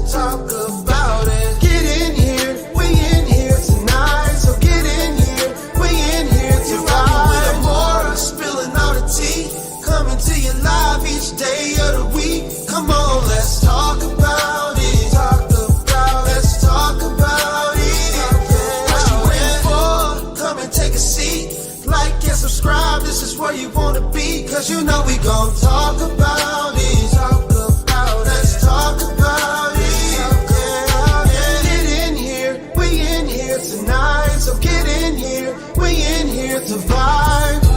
talk about it. Get in here, we in here tonight. So get in here, we in here to vibe. With Amora, spilling all the tea, coming to you live each day of the week. Come on, let's talk about it. Let's talk about it. What you waiting for? Come and take a seat. Like and subscribe, this is where you wanna be. Cause you know we gon' talk about it. Let's talk about it. Get in here, we in here tonight. So get in here, we in here to vibe.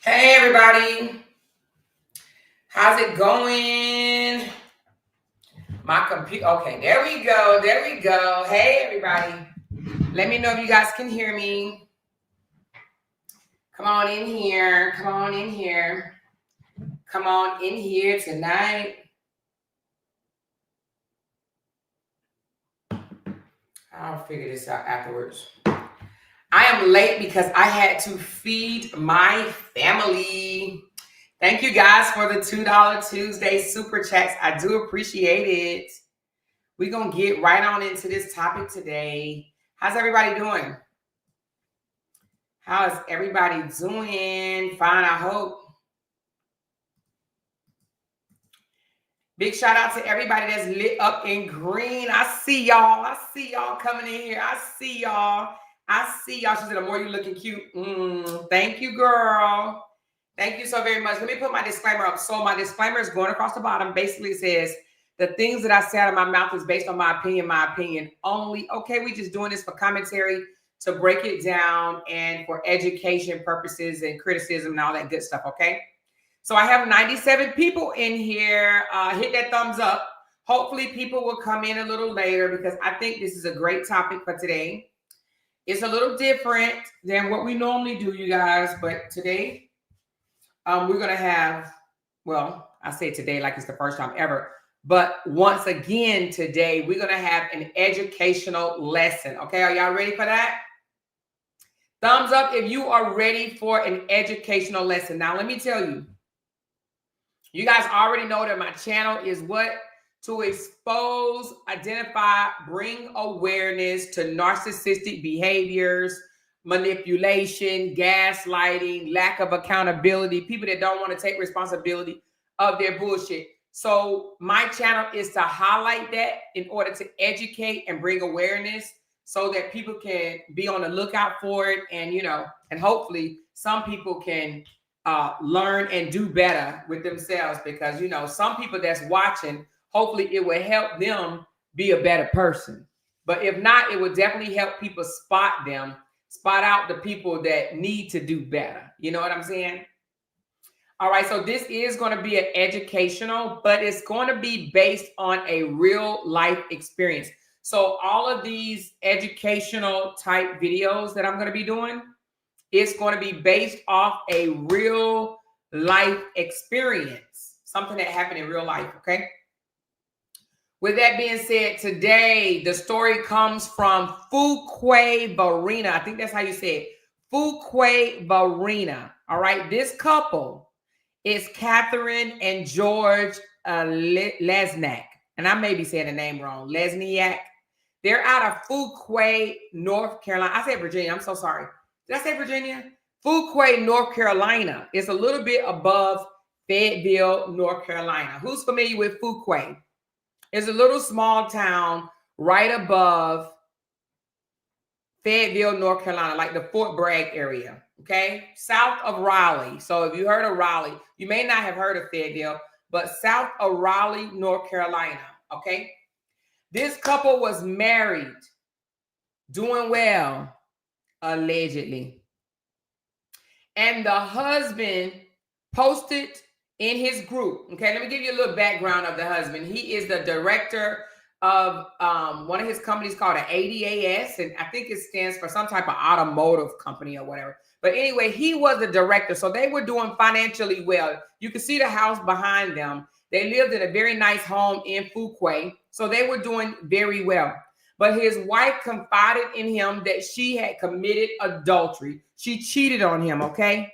Hey everybody, how's it going? My computer, okay, there we go. Hey everybody, let me know if you guys can hear me. Come on in here, come on in here tonight. I'll figure this out afterwards. I am late because I had to feed my family. Thank you guys for the $2 Tuesday super chats. I do appreciate it. We're going to get right on into this topic today. How's everybody doing? How is everybody doing? Fine, I hope. Big shout out to everybody that's lit up in green. I see y'all. I see y'all coming in here. I see y'all. She said, the more you looking cute. Thank you, girl. Thank you so very much. Let me put my disclaimer up. So my disclaimer is going across the bottom. Basically says, the things that I say out of my mouth is based on my opinion only. Okay, we just doing this for commentary, to break it down, and for education purposes and criticism and all that good stuff, okay? So I have 97 people in here. Hit that thumbs up. Hopefully people will come in a little later because I think this is a great topic for today. It's a little different than what we normally do, you guys, but today we're going to have, well, I say today like it's the first time ever, but once again today, we're going to have an educational lesson. Okay, are y'all ready for that? Thumbs up if you are ready for an educational lesson. Now, let me tell you, you guys already know that my channel is what? To expose, identify, bring awareness to narcissistic behaviors, manipulation, gaslighting, lack of accountability, people that don't want to take responsibility of their bullshit. So my channel is to highlight that in order to educate and bring awareness so that people can be on the lookout for it. And, you know, and hopefully some people can learn and do better with themselves, because, you know, some people that's watching, hopefully it will help them be a better person. But if not, it will definitely help people spot out the people that need to do better. You know what I'm saying? All right, so this is going to be an educational, but it's going to be based on a real life experience. So all of these educational type videos that I'm going to be doing, it's going to be based off a real life experience, something that happened in real life, okay? With that being said, today, the story comes from Fuquay-Varina. I think that's how you say it. Fuquay-Varina. All right, this couple is Catherine and George Lesniak. And I may be saying the name wrong, Lesniak. They're out of Fuquay, North Carolina. I said Virginia. I'm so sorry. Did I say Virginia? Fuquay, North Carolina. It's a little bit above Fayetteville, North Carolina. Who's familiar with Fuquay? It's a little small town right above Fayetteville, North Carolina, like the Fort Bragg area, okay? South of Raleigh. So if you heard of Raleigh, you may not have heard of Fayetteville, but south of Raleigh, North Carolina, okay? This couple was married, doing well, allegedly. And the husband posted in his group. Okay, let me give you a little background of the husband. He is the director of one of his companies called an ADAS, and I think it stands for some type of automotive company or whatever. But anyway, he was the director, so they were doing financially well. You can see the house behind them. They lived in a very nice home in Fuquay, so they were doing very well. But his wife confided in him that she had committed adultery. She cheated on him, okay?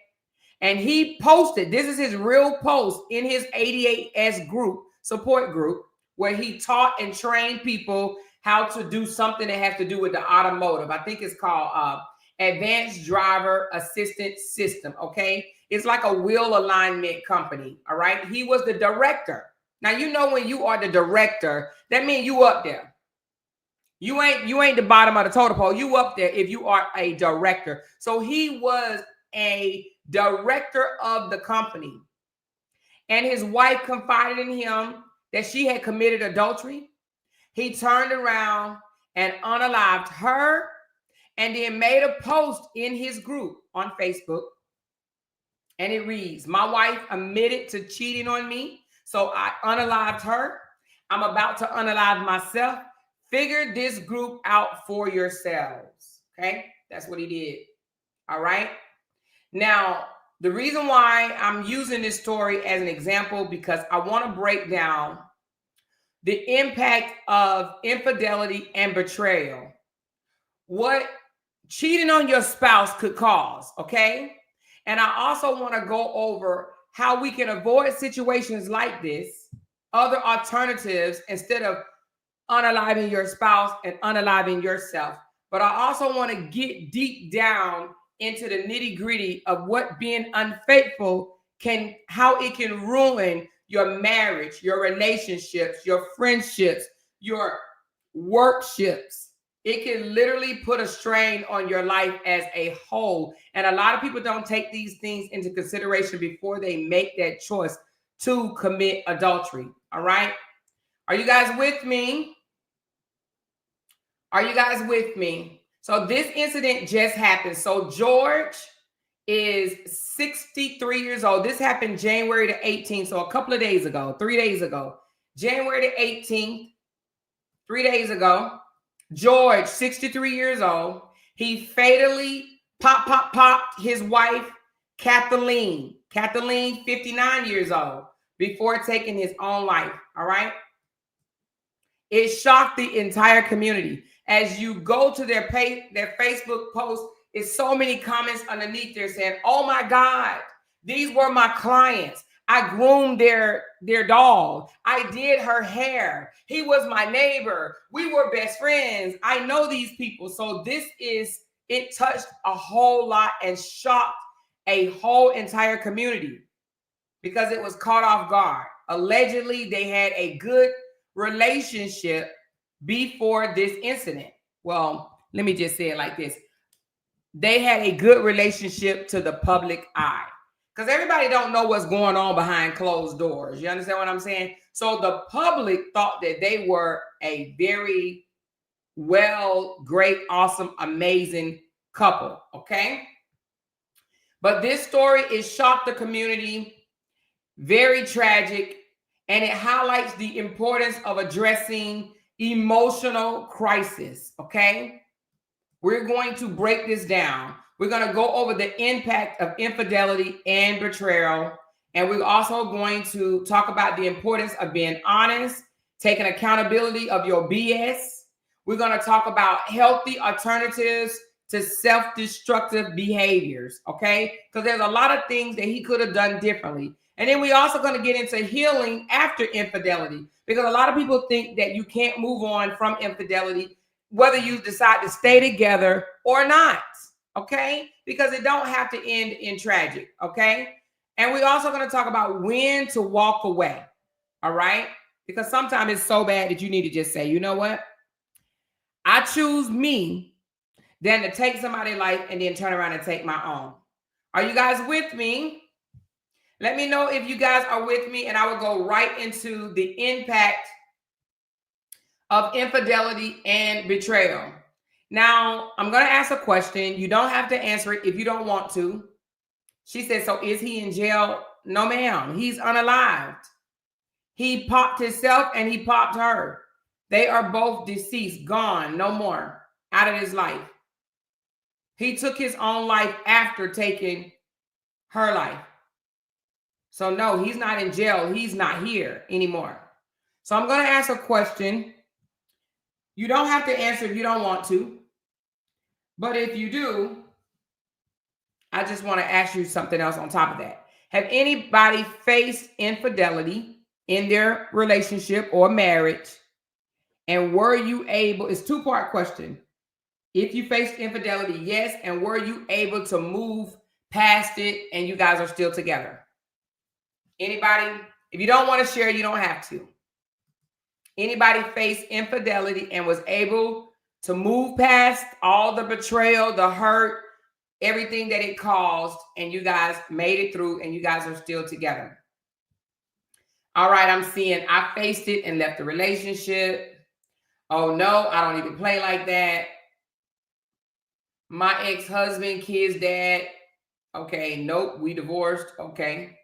And he posted, this is his real post in his 88S group, support group, where he taught and trained people how to do something that has to do with the automotive. I think it's called Advanced Driver Assistance System, okay? It's like a wheel alignment company, all right? He was the director. Now, you know when you are the director, that means you up there. You ain't the bottom of the totem pole. You up there if you are a director. So he was a director of the company. And his wife confided in him that she had committed adultery. He turned around and unalived her and then made a post in his group on Facebook And it reads, my wife admitted to cheating on me, so I unalived her. I'm about to unalive myself. Figure this group out for yourselves. Okay, that's what he did. All right. Now, the reason why I'm using this story as an example, because I want to break down the impact of infidelity and betrayal. What cheating on your spouse could cause, okay? And I also want to go over how we can avoid situations like this, other alternatives instead of unaliving your spouse and unaliving yourself. But I also want to get deep down into the nitty-gritty of what being unfaithful can, how it can ruin your marriage, your relationships, your friendships, your workships. It can literally put a strain on your life as a whole. And a lot of people don't take these things into consideration before they make that choice to commit adultery. All right. Are you guys with me? Are you guys with me? So this incident just happened. So George is 63 years old. This happened January the 18th. So a couple of days ago, 3 days ago, January the 18th, 3 days ago. George, 63 years old, he fatally popped his wife, Kathleen, 59 years old, before taking his own life, all right? It shocked the entire community. As you go to their Facebook post, it's so many comments underneath there saying, oh my God, these were my clients. I groomed their dog. I did her hair. He was my neighbor. We were best friends. I know these people. So it touched a whole lot and shocked a whole entire community because it was caught off guard. Allegedly, they had a good relationship before this incident. Well, let me just say it like this. They had a good relationship to the public eye. Because everybody don't know what's going on behind closed doors. You understand what I'm saying? So the public thought that they were a very great, awesome, amazing couple. Okay. But this story is shocked the community. Very tragic. And it highlights the importance of addressing emotional crisis. Okay. We're going to break this down. We're going to go over the impact of infidelity and betrayal. And we're also going to talk about the importance of being honest, taking accountability of your BS. We're going to talk about healthy alternatives to self-destructive behaviors, okay? Because there's a lot of things that he could have done differently. And then we're also going to get into healing after infidelity, because a lot of people think that you can't move on from infidelity, whether you decide to stay together or not, okay? Because it don't have to end in tragic, okay? And we're also going to talk about when to walk away, all right? Because sometimes it's so bad that you need to just say, you know what? I choose me than to take somebody's life and then turn around and take my own. Are you guys with me? Let me know if you guys are with me, and I will go right into the impact of infidelity and betrayal. Now, I'm going to ask a question. You don't have to answer it if you don't want to. She said, so is he in jail? No, ma'am. He's unalived. He popped himself and he popped her. They are both deceased, gone, no more, out of his life. He took his own life after taking her life. So no, he's not in jail. He's not here anymore. So I'm going to ask a question. You don't have to answer if you don't want to. But if you do, I just want to ask you something else on top of that. Have anybody faced infidelity in their relationship or marriage? And were you able, it's a two-part question. If you faced infidelity, yes. And were you able to move past it and you guys are still together? Anybody? If you don't want to share, you don't have to. Anybody faced infidelity and was able to move past all the betrayal, the hurt, everything that it caused, and you guys made it through and you guys are still together? All right, I'm seeing I faced it and left the relationship. Oh no, I don't even play like that. My ex-husband, kid's dad. Okay, nope, we divorced. Okay.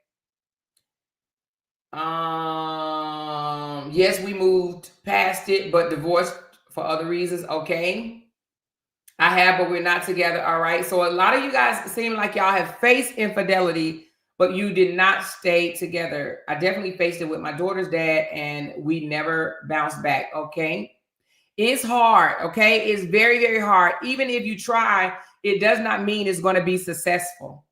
Yes, we moved past it, but divorced for other reasons. Okay. I have, but we're not together. All right. So a lot of you guys seem like y'all have faced infidelity, but you did not stay together. I definitely faced it with my daughter's dad, and we never bounced back. Okay. It's hard. Okay. It's very, very hard. Even if you try, it does not mean it's going to be successful.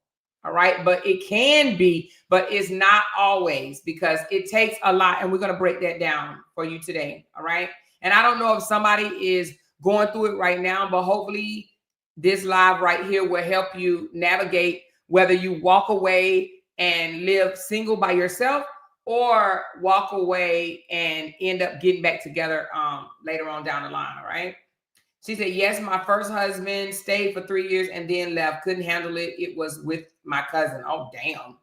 All right. But it can be, but it's not always, because it takes a lot. And we're going to break that down for you today. All right. And I don't know if somebody is going through it right now, but hopefully this live right here will help you navigate whether you walk away and live single by yourself, or walk away and end up getting back together later on down the line. All right. She said, yes, my first husband stayed for 3 years and then left. Couldn't handle it. It was with my cousin. Oh, damn.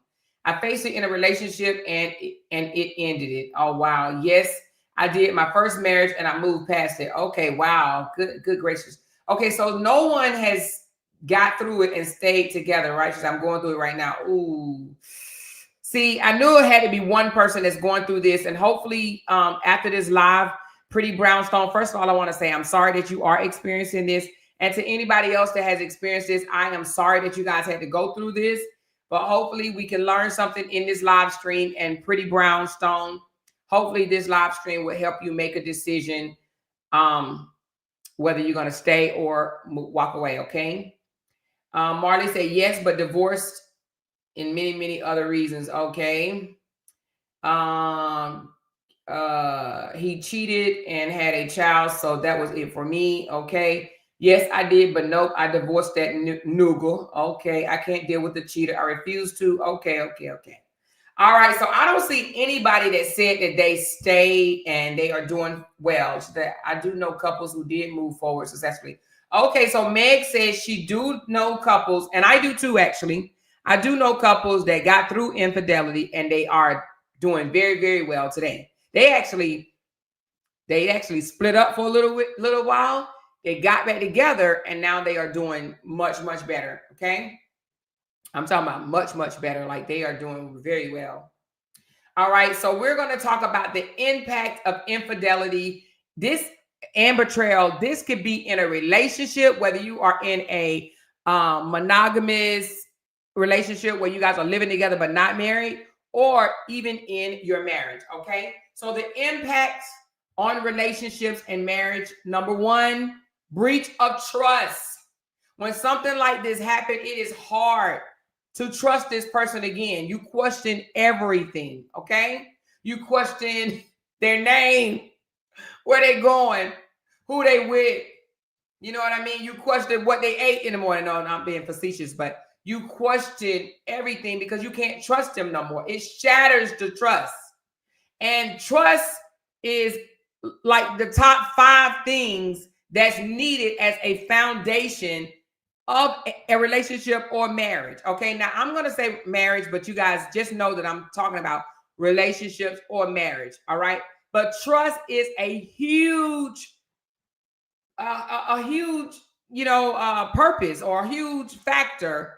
I faced it in a relationship and it ended it. Oh, wow. Yes, I did my first marriage and I moved past it. Okay, wow. Good gracious. Okay, so no one has got through it and stayed together, right? Because I'm going through it right now. Ooh. See, I knew it had to be one person that's going through this. And hopefully after this live, Pretty Brownstone, first of all, I want to say I'm sorry that you are experiencing this. And to anybody else that has experienced this, I am sorry that you guys had to go through this. But hopefully we can learn something in this live stream. And Pretty Brownstone, hopefully this live stream will help you make a decision whether you're going to stay or walk away, okay? Marley said, yes, but divorced in many, many other reasons, okay? He cheated and had a child, so that was it for me. Okay. Yes, I did, but nope, I divorced that noogle. Okay, I can't deal with the cheater. I refuse to. Okay. All right, so I don't see anybody that said that they stayed and they are doing well. That I do know couples who did move forward successfully. Okay, so Meg says she do know couples, and I do too, actually. I do know couples that got through infidelity and they are doing very, very well today. They actually split up for a little while. They got back together and now they are doing much, much better. Okay. I'm talking about much, much better. Like they are doing very well. All right. So we're going to talk about the impact of infidelity. This and betrayal. This could be in a relationship, whether you are in a monogamous relationship where you guys are living together but not married, or even in your marriage. Okay. So the impact on relationships and marriage. Number one, breach of trust. When something like this happens, it is hard to trust this person again. You question everything, okay? You question their name, where they going, who they with. You know what I mean? You question what they ate in the morning. No, I'm being facetious, but you question everything because you can't trust them no more. It shatters the trust. And trust is like the top 5 things that's needed as a foundation of a relationship or marriage. Okay, now I'm going to say marriage, but you guys just know that I'm talking about relationships or marriage. All right, but trust is a huge purpose or a huge factor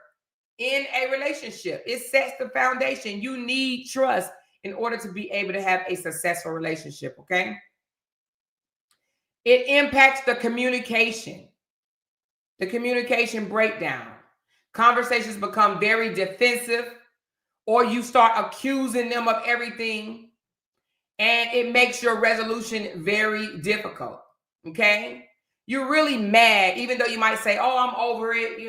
in a relationship. It sets the foundation. You need trust in order to be able to have a successful relationship, okay? It impacts the communication breakdown. Conversations become very defensive, or you start accusing them of everything, and it makes your resolution very difficult, okay? You're really mad, even though you might say, oh, I'm over it,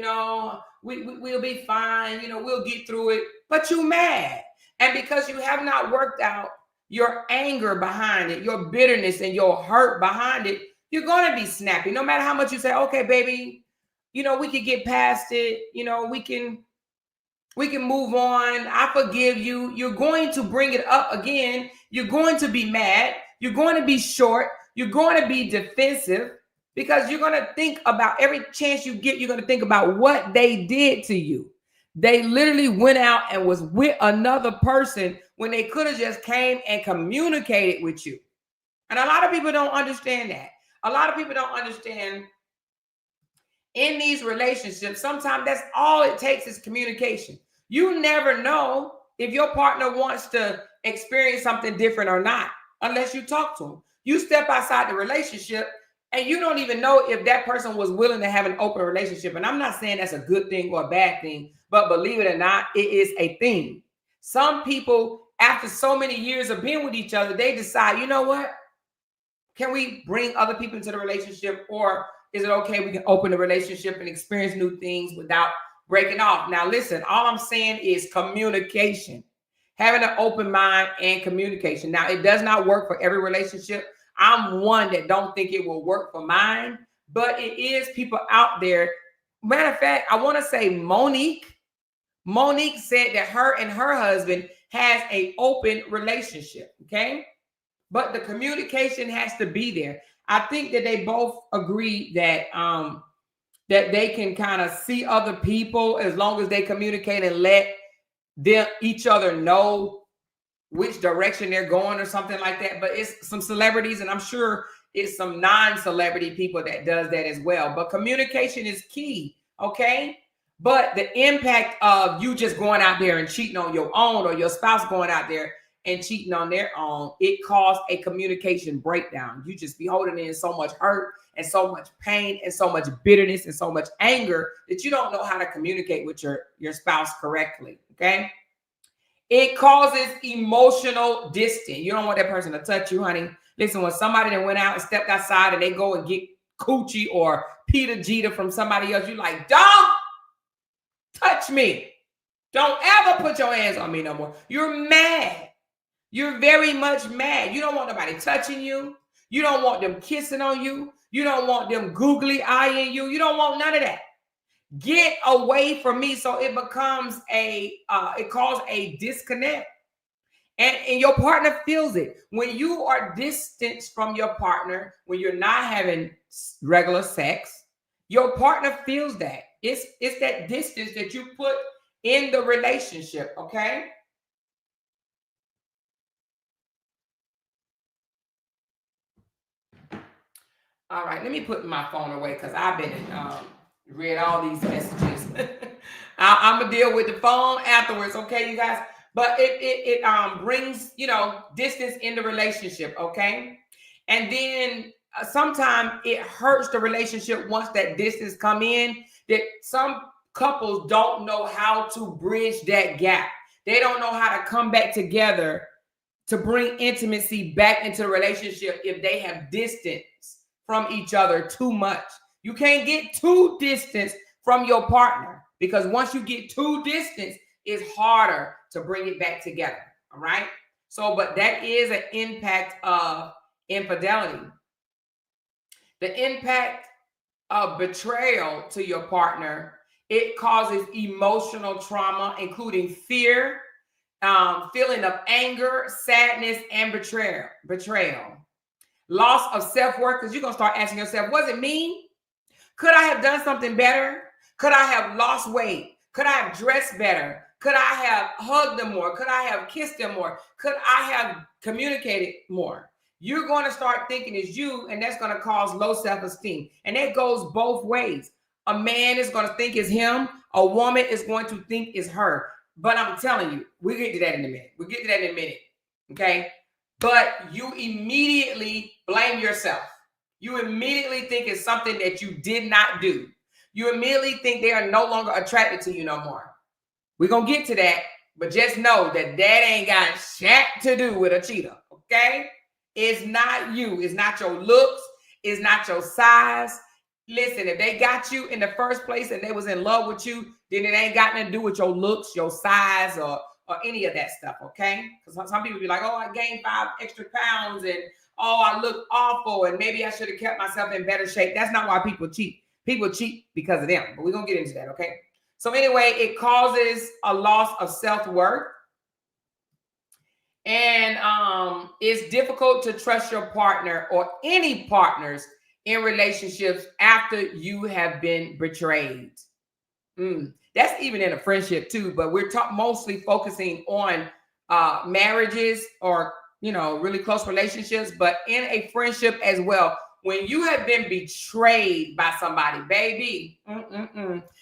we'll be fine, we'll get through it, but you're mad. And because you have not worked out your anger behind it, your bitterness and your hurt behind it, you're going to be snappy. No matter how much you say, okay, baby, we can get past it. We can move on. I forgive you. You're going to bring it up again. You're going to be mad. You're going to be short. You're going to be defensive because you're going to think about every chance you get. You're going to think about what they did to you. They literally went out and was with another person when they could have just came and communicated with you. And a lot of people don't understand that. A lot of people don't understand in these relationships, sometimes that's all it takes is communication. You never know if your partner wants to experience something different or not unless you talk to them. You step outside the relationship and you don't even know if that person was willing to have an open relationship. And I'm not saying that's a good thing or a bad thing, but believe it or not, it is a thing. Some people, after so many years of being with each other, they decide, you know what? Can we bring other people into the relationship, or is it okay we can open the relationship and experience new things without breaking off? Now, listen, all I'm saying is communication, having an open mind and communication. Now, it does not work for every relationship. I'm one that don't think it will work for mine, but it is people out there. Matter of fact, I want to say Monique said that her and her husband has an open relationship, okay? But the communication has to be there. I think that they both agree that that they can kind of see other people as long as they communicate and let them each other know which direction they're going or something like that. But it's some celebrities, and I'm sure it's some non-celebrity people that does that as well. But communication is key, okay? But the impact of you just going out there and cheating on your own, or your spouse going out there and cheating on their own, it caused a communication breakdown. You just be holding in so much hurt and so much pain and so much bitterness and so much anger that you don't know how to communicate with your spouse correctly, okay? It causes emotional distance. You don't want that person to touch you, honey. Listen, when somebody that went out and stepped outside and they go and get coochie or Peter Jeter from somebody else, you're like, don't touch me. Don't ever put your hands on me no more. You're mad. You're very much mad. You don't want nobody touching you. You don't want them kissing on you. You don't want them googly eyeing you. You don't want none of that. Get away from me. So it becomes it causes a disconnect. And your partner feels it. When you are distanced from your partner, when you're not having regular sex, your partner feels that. It's that distance that you put in the relationship, okay? All right, let me put my phone away because I've been read all these messages. I'm gonna deal with the phone afterwards, okay, you guys? But it brings, you know, distance in the relationship, okay? And then sometimes it hurts the relationship once that distance come in. That some couples don't know how to bridge that gap. They don't know how to come back together to bring intimacy back into the relationship if they have distance from each other too much. You can't get too distant from your partner, because once you get too distant, it's harder to bring it back together. All right. So, but that is an impact of infidelity. The impact of betrayal to your partner, it causes emotional trauma, including fear, feeling of anger, sadness, and betrayal. Loss of self-worth, because you're going to start asking yourself, was it me? Could I have done something better? Could I have lost weight? Could I have dressed better? Could I have hugged them more? Could I have kissed them more? Could I have communicated more? You're going to start thinking it's you, and that's going to cause low self-esteem. And that goes both ways. A man is going to think it's him. A woman is going to think it's her. But I'm telling you, we'll get to that in a minute. We'll get to that in a minute. Okay? But you immediately blame yourself. You immediately think it's something that you did not do. You immediately think they are no longer attracted to you no more. We're going to get to that, but just know that that ain't got shit to do with a cheater, okay? It's not you. It's not your looks. It's not your size. Listen, if they got you in the first place and they was in love with you, then it ain't got nothing to do with your looks, your size, or any of that stuff, okay? Because some people be like, oh, I gained 5 extra pounds, and oh, I look awful, and maybe I should have kept myself in better shape. That's not why people cheat. People cheat because of them, but we're going to get into that, okay? So anyway, it causes a loss of self-worth, and it's difficult to trust your partner or any partners in relationships after you have been betrayed. That's even in a friendship too, but we're mostly focusing on marriages or, you know, really close relationships, but in a friendship as well, when you have been betrayed by somebody, baby,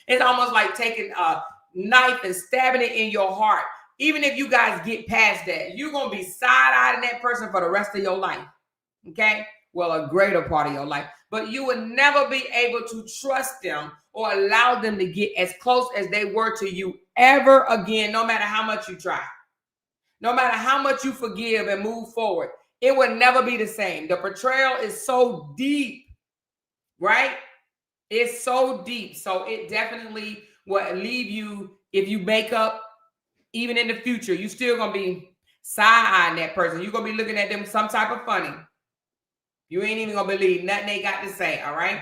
it's almost like taking a knife and stabbing it in your heart. Even if you guys get past that, you're going to be side-eyeing that person for the rest of your life. Okay? Well, a greater part of your life. But you will never be able to trust them or allow them to get as close as they were to you ever again, no matter how much you try. No matter how much you forgive and move forward, it will never be the same. The betrayal is so deep, right? It's so deep. So it definitely will leave you, if you make up, even in the future, you still going to be side-eyeing that person. You're going to be looking at them some type of funny. You ain't even going to believe nothing they got to say, all right?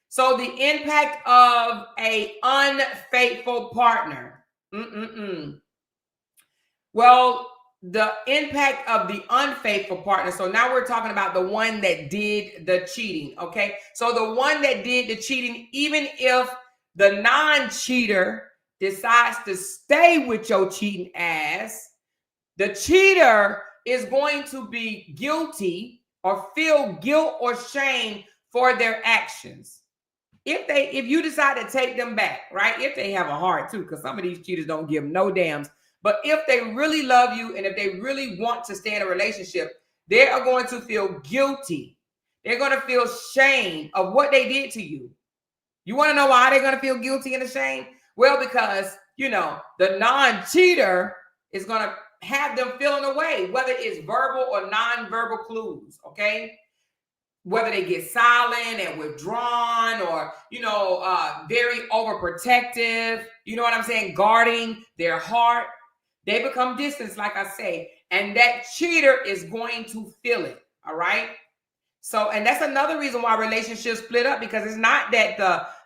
So the impact of a unfaithful partner. Well, the impact of the unfaithful partner. So now we're talking about the one that did the cheating, okay? So the one that did the cheating, even if the non-cheater decides to stay with your cheating ass, the cheater is going to be guilty or feel guilt or shame for their actions. If you decide to take them back, right? If they have a heart too, because some of these cheaters don't give no damns. But if they really love you and if they really want to stay in a relationship, they are going to feel guilty. They're going to feel shame of what they did to you. You want to know why they're going to feel guilty and ashamed? Well, because, the non-cheater is going to have them feeling away, whether it's verbal or non-verbal clues, okay? Whether they get silent and withdrawn or, very overprotective, you know what I'm saying? Guarding their heart. They become distant, like I say, and that cheater is going to feel it, all right? So, and that's another reason why relationships split up, because it's not that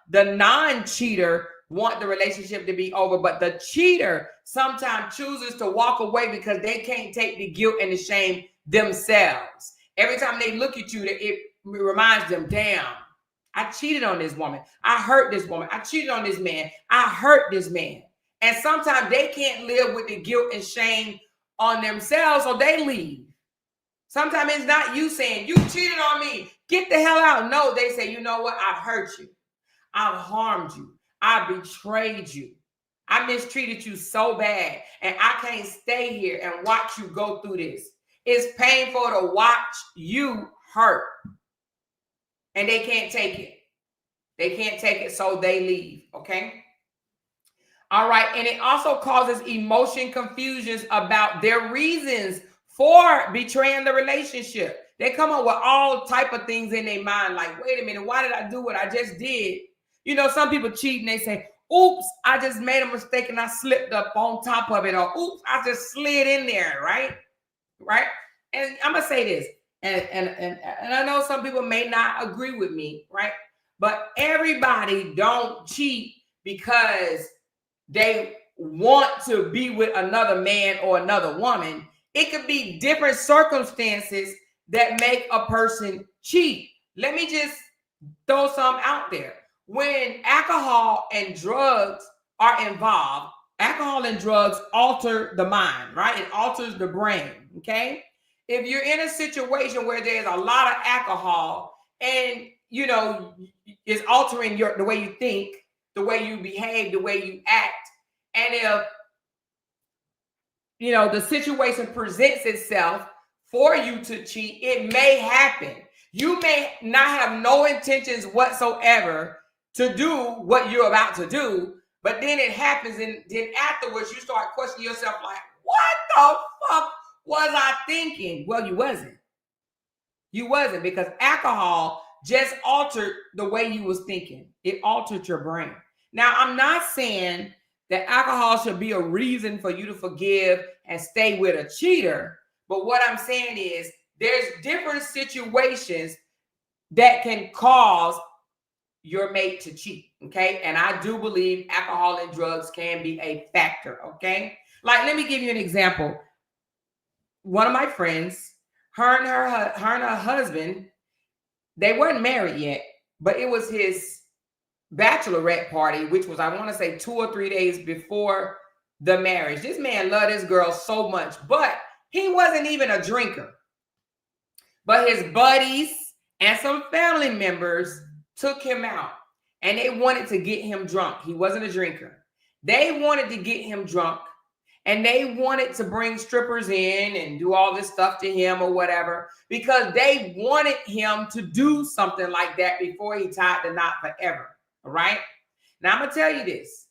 the non-cheater want the relationship to be over, but the cheater sometimes chooses to walk away because they can't take the guilt and the shame themselves. Every time they look at you, it reminds them, damn, I cheated on this woman. I hurt this woman. I cheated on this man. I hurt this man. And sometimes they can't live with the guilt and shame on themselves, so they leave. Sometimes it's not you saying, you cheated on me, get the hell out. No, they say, you know what? I've hurt you. I've harmed you. I betrayed you. I mistreated you so bad, and I can't stay here and watch you go through this. It's painful to watch you hurt, and they can't take it. They can't take it, so they leave, okay? All right, and it also causes emotion confusions about their reasons for betraying the relationship. They come up with all type of things in their mind, like, wait a minute, why did I do what I just did? Some people cheat and they say, oops, I just made a mistake and I slipped up on top of it, or oops, I just slid in there, right? Right? And I'm gonna say this, and I know some people may not agree with me, right? But everybody don't cheat because they want to be with another man or another woman. It could be different circumstances that make a person cheat. Let me just throw some out there. When alcohol and drugs are involved, alcohol and drugs alter the mind, right? It alters the brain, okay? If you're in a situation where there's a lot of alcohol and, it's altering the way you think, the way you behave, the way you act, and if, the situation presents itself for you to cheat, it may happen. You may not have no intentions whatsoever to do what you're about to do, but then it happens, and then afterwards you start questioning yourself like, what the fuck was I thinking? Well, you wasn't. You wasn't, because alcohol just altered the way you was thinking. It altered your brain. Now, I'm not saying that alcohol should be a reason for you to forgive and stay with a cheater, but what I'm saying is there's different situations that can cause your mate to cheat, okay? And I do believe alcohol and drugs can be a factor, okay? Like, let me give you an example. One of my friends, her and her husband, they weren't married yet, but it was his bachelorette party, which was, I want to say, 2 or 3 days before the marriage. This man loved this girl so much, but he wasn't even a drinker. But his buddies And some family members took him out and they wanted to get him drunk. He wasn't a drinker. They wanted to get him drunk and they wanted to bring strippers in and do all this stuff to him or whatever because they wanted him to do something like that before he tied the knot forever. All right. Now, I'm going to tell you this.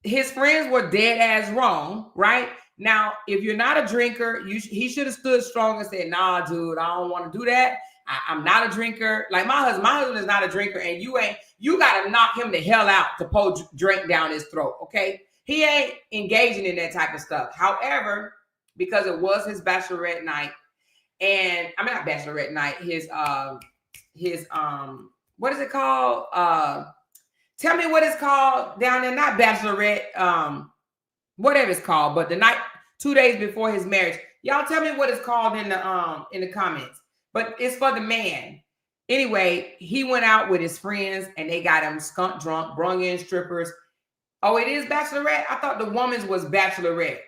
His friends were dead ass wrong, right? Now, if you're not a drinker, he should have stood strong and said, nah, dude, I don't want to do that. I'm not a drinker. Like my husband is not a drinker, and you got to knock him the hell out to pour drink down his throat, okay? He ain't engaging in that type of stuff. However, because it was his bachelorette night, and I mean, not bachelorette night, his what is it called? Tell me what it's called down there, not bachelorette, whatever it's called, but the night 2 days before his marriage. Y'all tell me what it's called in the comments. But it's for the man. Anyway, he went out with his friends and they got him skunk drunk, brung in strippers. Oh, it is bachelorette? I thought the woman's was bachelorette.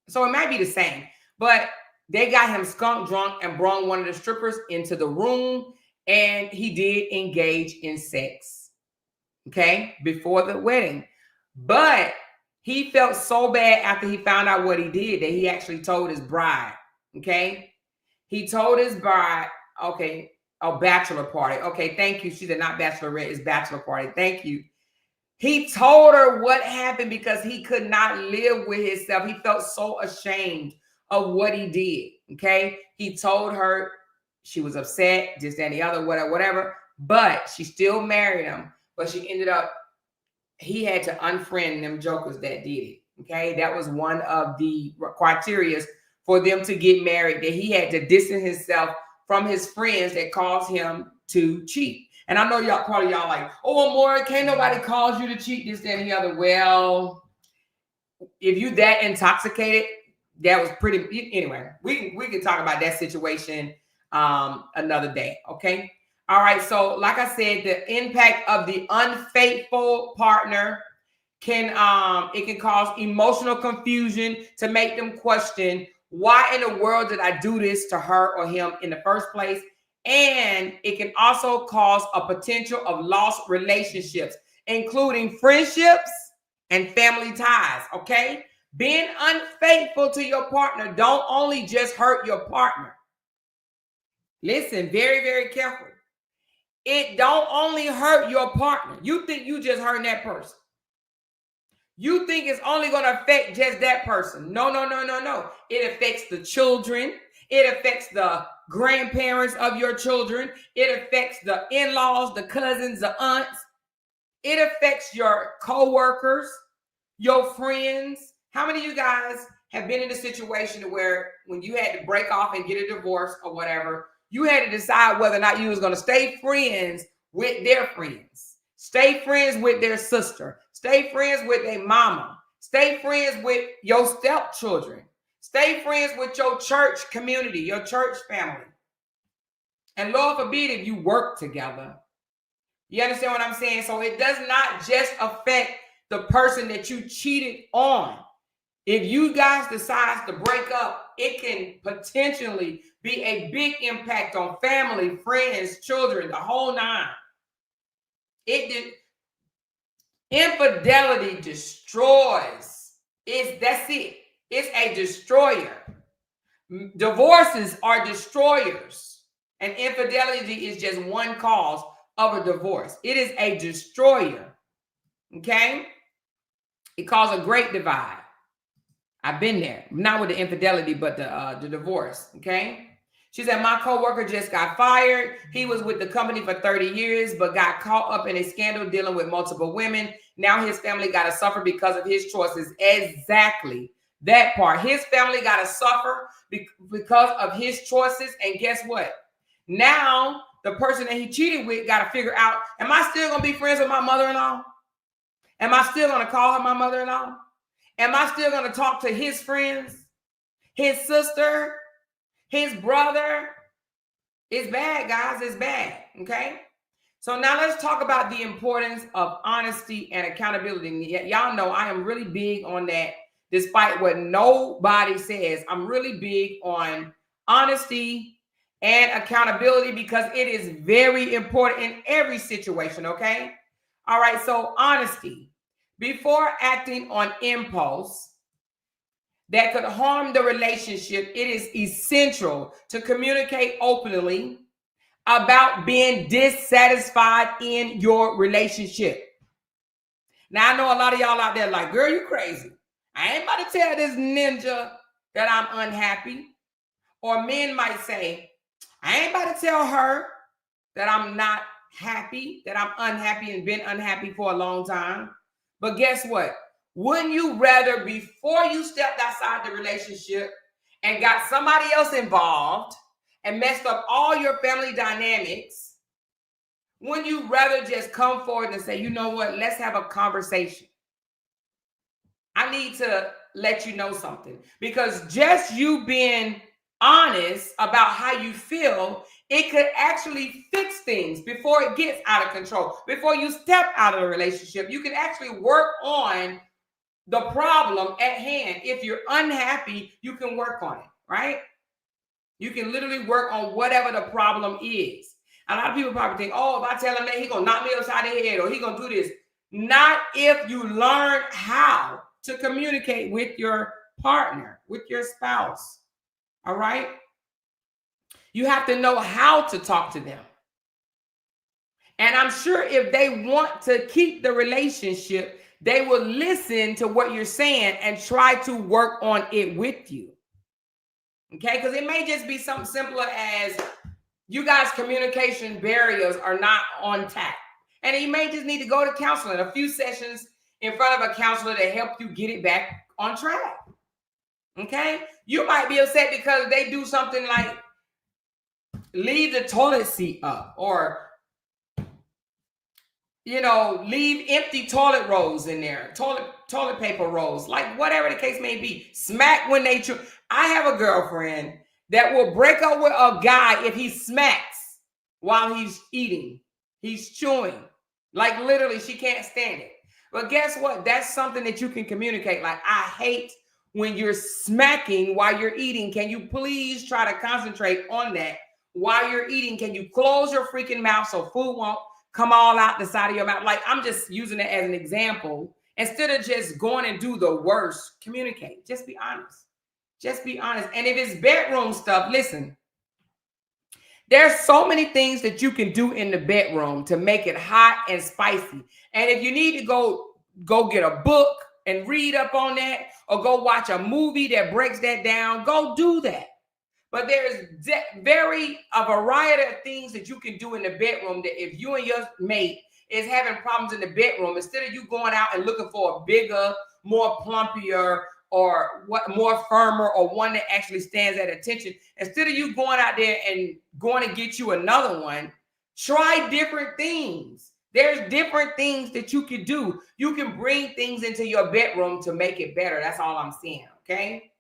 So it might be the same. But they got him skunk drunk and brung one of the strippers into the room, and he did engage in sex, okay, before the wedding. But he felt so bad after he found out what he did that he actually told his bride, okay? He told his bride, okay, a bachelor party. Okay, thank you. She said not bachelorette, it's bachelor party. Thank you. He told her what happened because he could not live with himself. He felt so ashamed of what he did, okay? He told her, she was upset, this, that, and the other, whatever, but she still married him. But she ended up, he had to unfriend them jokers that did it, okay? That was one of the criteria for them to get married, that he had to distance himself from his friends that caused him to cheat. And I know y'all, probably y'all like, oh, Amore, can't nobody cause you to cheat, this, that, and the other. Well, if you that intoxicated, that was pretty, anyway, we can talk about that situation another day, okay? All right, so like I said, the impact of the unfaithful partner can cause emotional confusion to make them question, why in the world did I do this to her or him in the first place? And it can also cause a potential of lost relationships, including friendships and family ties, okay? Being unfaithful to your partner don't only just hurt your partner. Listen, very, very careful. It don't only hurt your partner. You think you just hurt that person. You think it's only going to affect just that person. No. It affects the children. It affects the grandparents of your children. It affects the in-laws, the cousins, the aunts. It affects your co-workers, your friends. How many of you guys have been in a situation where when you had to break off and get a divorce or whatever, you had to decide whether or not you was going to stay friends with their friends, stay friends with their sister, stay friends with their mama, stay friends with your stepchildren, stay friends with your church community, your church family. And Lord forbid if you work together. You understand what I'm saying? So it does not just affect the person that you cheated on. If you guys decide to break up, it can potentially be a big impact on family, friends, children, the whole nine. Infidelity destroys. That's it. It's a destroyer. Divorces are destroyers. And infidelity is just one cause of a divorce. It is a destroyer. Okay? It caused a great divide. I've been there, not with the infidelity, but the divorce, okay? She said, my coworker just got fired. He was with the company for 30 years, but got caught up in a scandal dealing with multiple women. Now his family got to suffer because of his choices. Exactly. That part. His family got to suffer because of his choices. And guess what? Now the person that he cheated with got to figure out, am I still going to be friends with my mother-in-law? Am I still going to call her my mother-in-law? Am I still going to talk to his friends, his sister, his brother? It's bad, guys. It's bad. Okay. So now let's talk about the importance of honesty and accountability. Y'all know I am really big on that. Despite what nobody says, I'm really big on honesty and accountability, because it is very important in every situation, okay? All right, so honesty. Before acting on impulse that could harm the relationship, it is essential to communicate openly about being dissatisfied in your relationship. Now, I know a lot of y'all out there like, girl, you crazy. I ain't about to tell this ninja that I'm unhappy. Or men might say, I ain't about to tell her that I'm not happy, that I'm unhappy and been unhappy for a long time. But guess what? Wouldn't you rather, before you stepped outside the relationship and got somebody else involved and messed up all your family dynamics, wouldn't you rather just come forward and say, you know what, let's have a conversation? I need to let you know something. Because just you being honest about how you feel, it could actually fix things before it gets out of control. Before you step out of the relationship, you can actually work on the problem at hand. If you're unhappy, you can work on it, right? You can literally work on whatever the problem is. A lot of people probably think, oh, if I tell him that, he's going to knock me upside the head or he's going to do this. Not if you learn how to communicate with your partner, with your spouse. All right? You have to know how to talk to them. And I'm sure if they want to keep the relationship, they will listen to what you're saying and try to work on it with you. Okay? Because it may just be something simpler as you guys' communication barriers are not on tap. And you may just need to go to counseling, a few sessions in front of a counselor to help you get it back on track. Okay? You might be upset because they do something like leave the toilet seat up or, you know, leave empty toilet rolls in there, toilet paper rolls, like whatever the case may be. Smack when they chew. I have a girlfriend that will break up with a guy if he smacks while he's eating. He's chewing. Like literally, she can't stand it. But guess what? That's something that you can communicate. Like, I hate when you're smacking while you're eating. Can you please try to concentrate on that while you're eating? Can you close your freaking mouth so food won't come all out the side of your mouth? Like, I'm just using it as an example. Instead of just going and do the worst, communicate. Just be honest. Just be honest. And if it's bedroom stuff, listen. There's so many things that you can do in the bedroom to make it hot and spicy. And if you need to go get a book and read up on that, or go watch a movie that breaks that down, go do that. But there's a variety of things that you can do in the bedroom that if you and your mate is having problems in the bedroom, instead of you going out and looking for a bigger, more plumpier, or what more firmer, or one that actually stands at attention, instead of you going out there and going to get you another one, try different things. There's different things that you can do. You can bring things into your bedroom to make it better. That's all I'm saying, okay?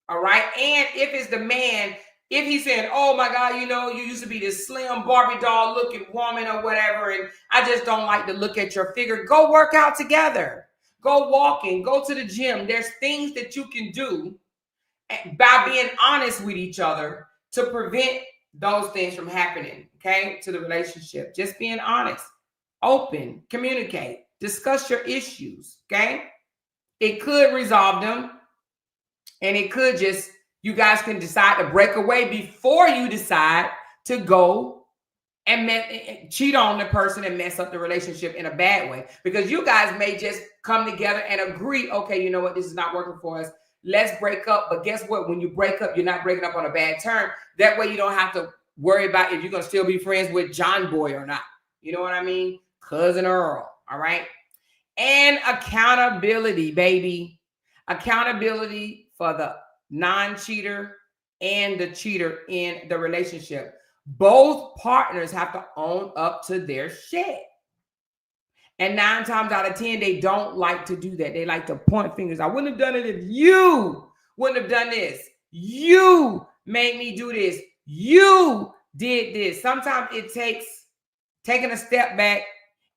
All right? And if it's the man, if he's saying, oh my God, you know, you used to be this slim Barbie doll looking woman or whatever, and I just don't like to look at your figure, go work out together. Go walking, go to the gym. There's things that you can do by being honest with each other to prevent those things from happening, okay, to the relationship. Just being honest, open, communicate, discuss your issues, okay? It could resolve them, and it could just, you guys can decide to break away before you decide to go and cheat on the person and mess up the relationship in a bad way. Because you guys may just come together and agree, okay, you know what, this is not working for us. Let's break up. But guess what? When you break up, you're not breaking up on a bad term. That way you don't have to worry about if you're going to still be friends with John Boy or not. You know what I mean? Cousin Earl. All right. And accountability, baby. Accountability for the non-cheater and the cheater in the relationship. Both partners have to own up to their shit. And 9 times out of 10, they don't like to do that. They like to point fingers. I wouldn't have done it if you wouldn't have done this. You made me do this. You did this. Sometimes it takes taking a step back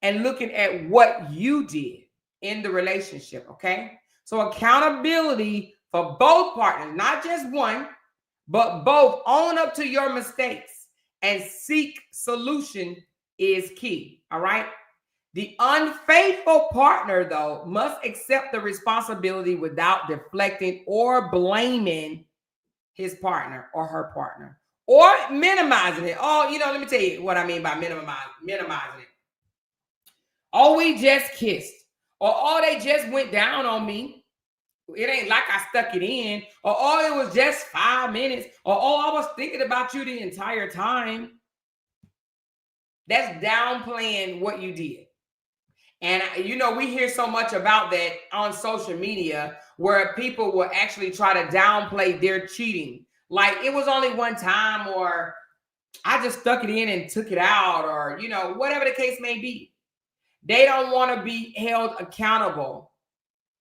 and looking at what you did in the relationship, okay? So accountability for both partners, not just one, but both own up to your mistakes and seek solution is key. All right. The unfaithful partner, though, must accept the responsibility without deflecting or blaming his partner or her partner or minimizing it. Oh, let me tell you what I mean by minimizing it. Oh, we just kissed, or oh, they just went down on me. It ain't like I stuck it in, or oh, it was just 5 minutes, or oh, I was thinking about you the entire time. That's downplaying what you did. And we hear so much about that on social media where people will actually try to downplay their cheating. Like it was only one time, or I just stuck it in and took it out, or, whatever the case may be. They don't want to be held accountable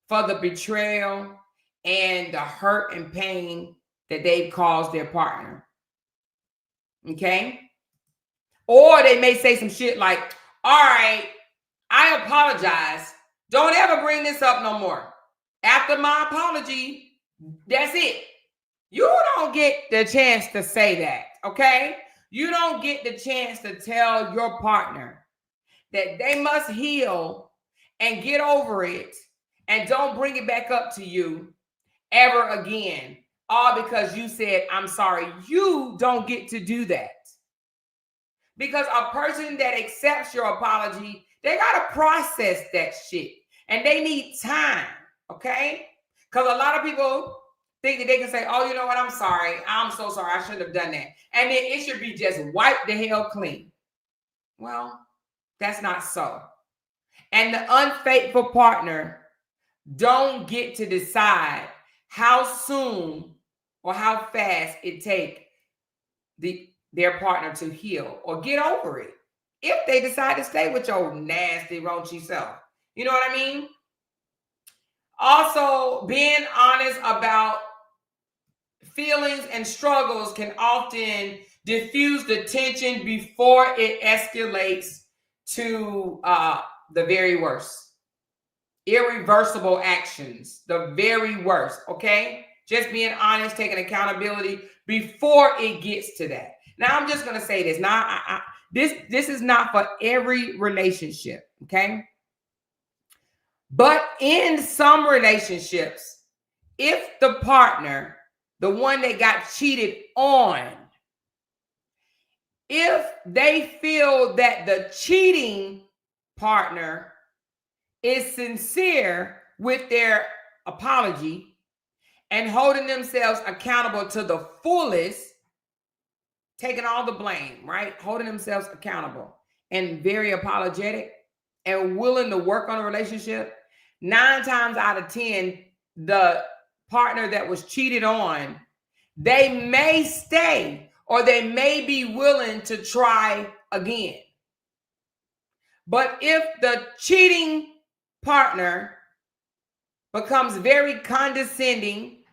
for the betrayal and the hurt and pain that they've caused their partner. Okay? Or they may say some shit like, all right, I apologize. Don't ever bring this up no more. After my apology, that's it. You don't get the chance to say that, okay? You don't get the chance to tell your partner that they must heal and get over it and don't bring it back up to you ever again, all because you said, I'm sorry. You don't get to do that. Because a person that accepts your apology, they got to process that shit. And they need time, okay? Because a lot of people think that they can say, oh, you know what? I'm sorry. I'm so sorry. I shouldn't have done that. And then it should be just wiped the hell clean. Well, that's not so. And the unfaithful partner don't get to decide how soon or how fast it takes their partner to heal or get over it if they decide to stay with your nasty, raunchy self. You know what I mean? Also, being honest about feelings and struggles can often diffuse the tension before it escalates to the very worst. Irreversible actions, the very worst, okay? Just being honest, taking accountability before it gets to that. Now, I'm just going to say this. Now, this is not for every relationship, okay? But in some relationships, if the partner, the one that got cheated on, if they feel that the cheating partner is sincere with their apology and holding themselves accountable to the fullest, taking all the blame, right? Holding themselves accountable and very apologetic and willing to work on a relationship, 9 times out of 10, the partner that was cheated on, they may stay or they may be willing to try again. But if the cheating partner becomes very condescending,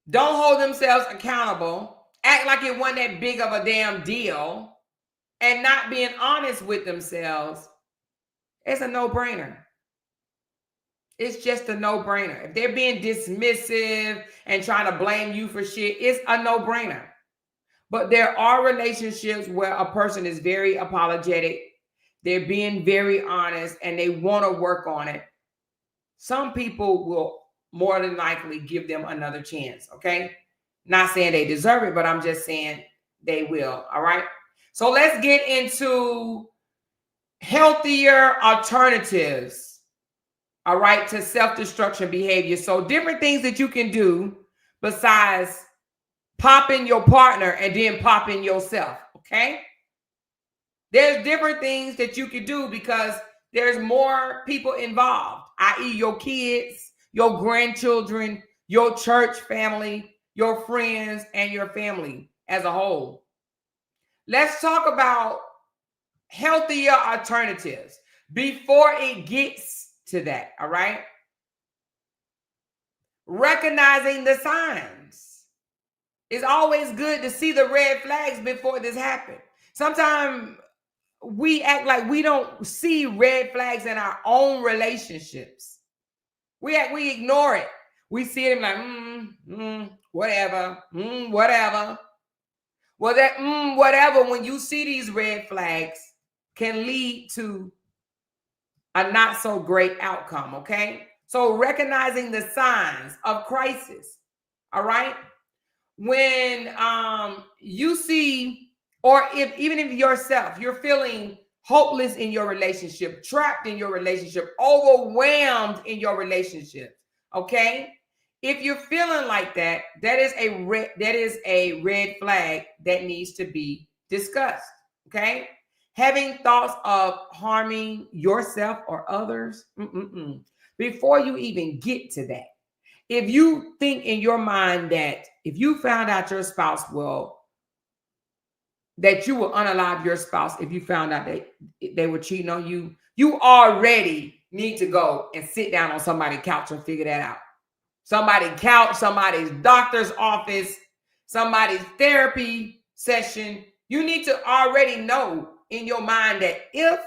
don't hold themselves accountable, act like it wasn't that big of a damn deal, and not being honest with themselves, it's a no-brainer. It's just a no-brainer. If they're being dismissive and trying to blame you for shit, it's a no-brainer. But there are relationships where a person is very apologetic, they're being very honest, and they want to work on it. Some people will more than likely give them another chance, okay? Not saying they deserve it, but I'm just saying they will, all right? So let's get into healthier alternatives, all right, to self-destruction behavior. So different things that you can do besides popping your partner and then popping yourself, okay? There's different things that you can do because there's more people involved, i.e. your kids, your grandchildren, your church family, your friends, and your family as a whole. Let's talk about healthier alternatives before it gets to that, all right? Recognizing the signs. It's always good to see the red flags before this happens. Sometimes we act like we don't see red flags in our own relationships. We ignore it. We see it like, whatever, whatever. Well, that whatever, when you see these red flags, can lead to a not so great outcome, okay? So recognizing the signs of crisis, all right? When you see, or if even if yourself, you're feeling hopeless in your relationship, trapped in your relationship, overwhelmed in your relationship, okay? If you're feeling like that, that is a red flag that needs to be discussed, okay? Having thoughts of harming yourself or others, before you even get to that. If you think in your mind that if you found out your spouse that you will unalive your spouse if you found out they were cheating on you, you already need to go and sit down on somebody's couch and figure that out. Somebody's couch, somebody's doctor's office, somebody's therapy session. You need to already know in your mind that if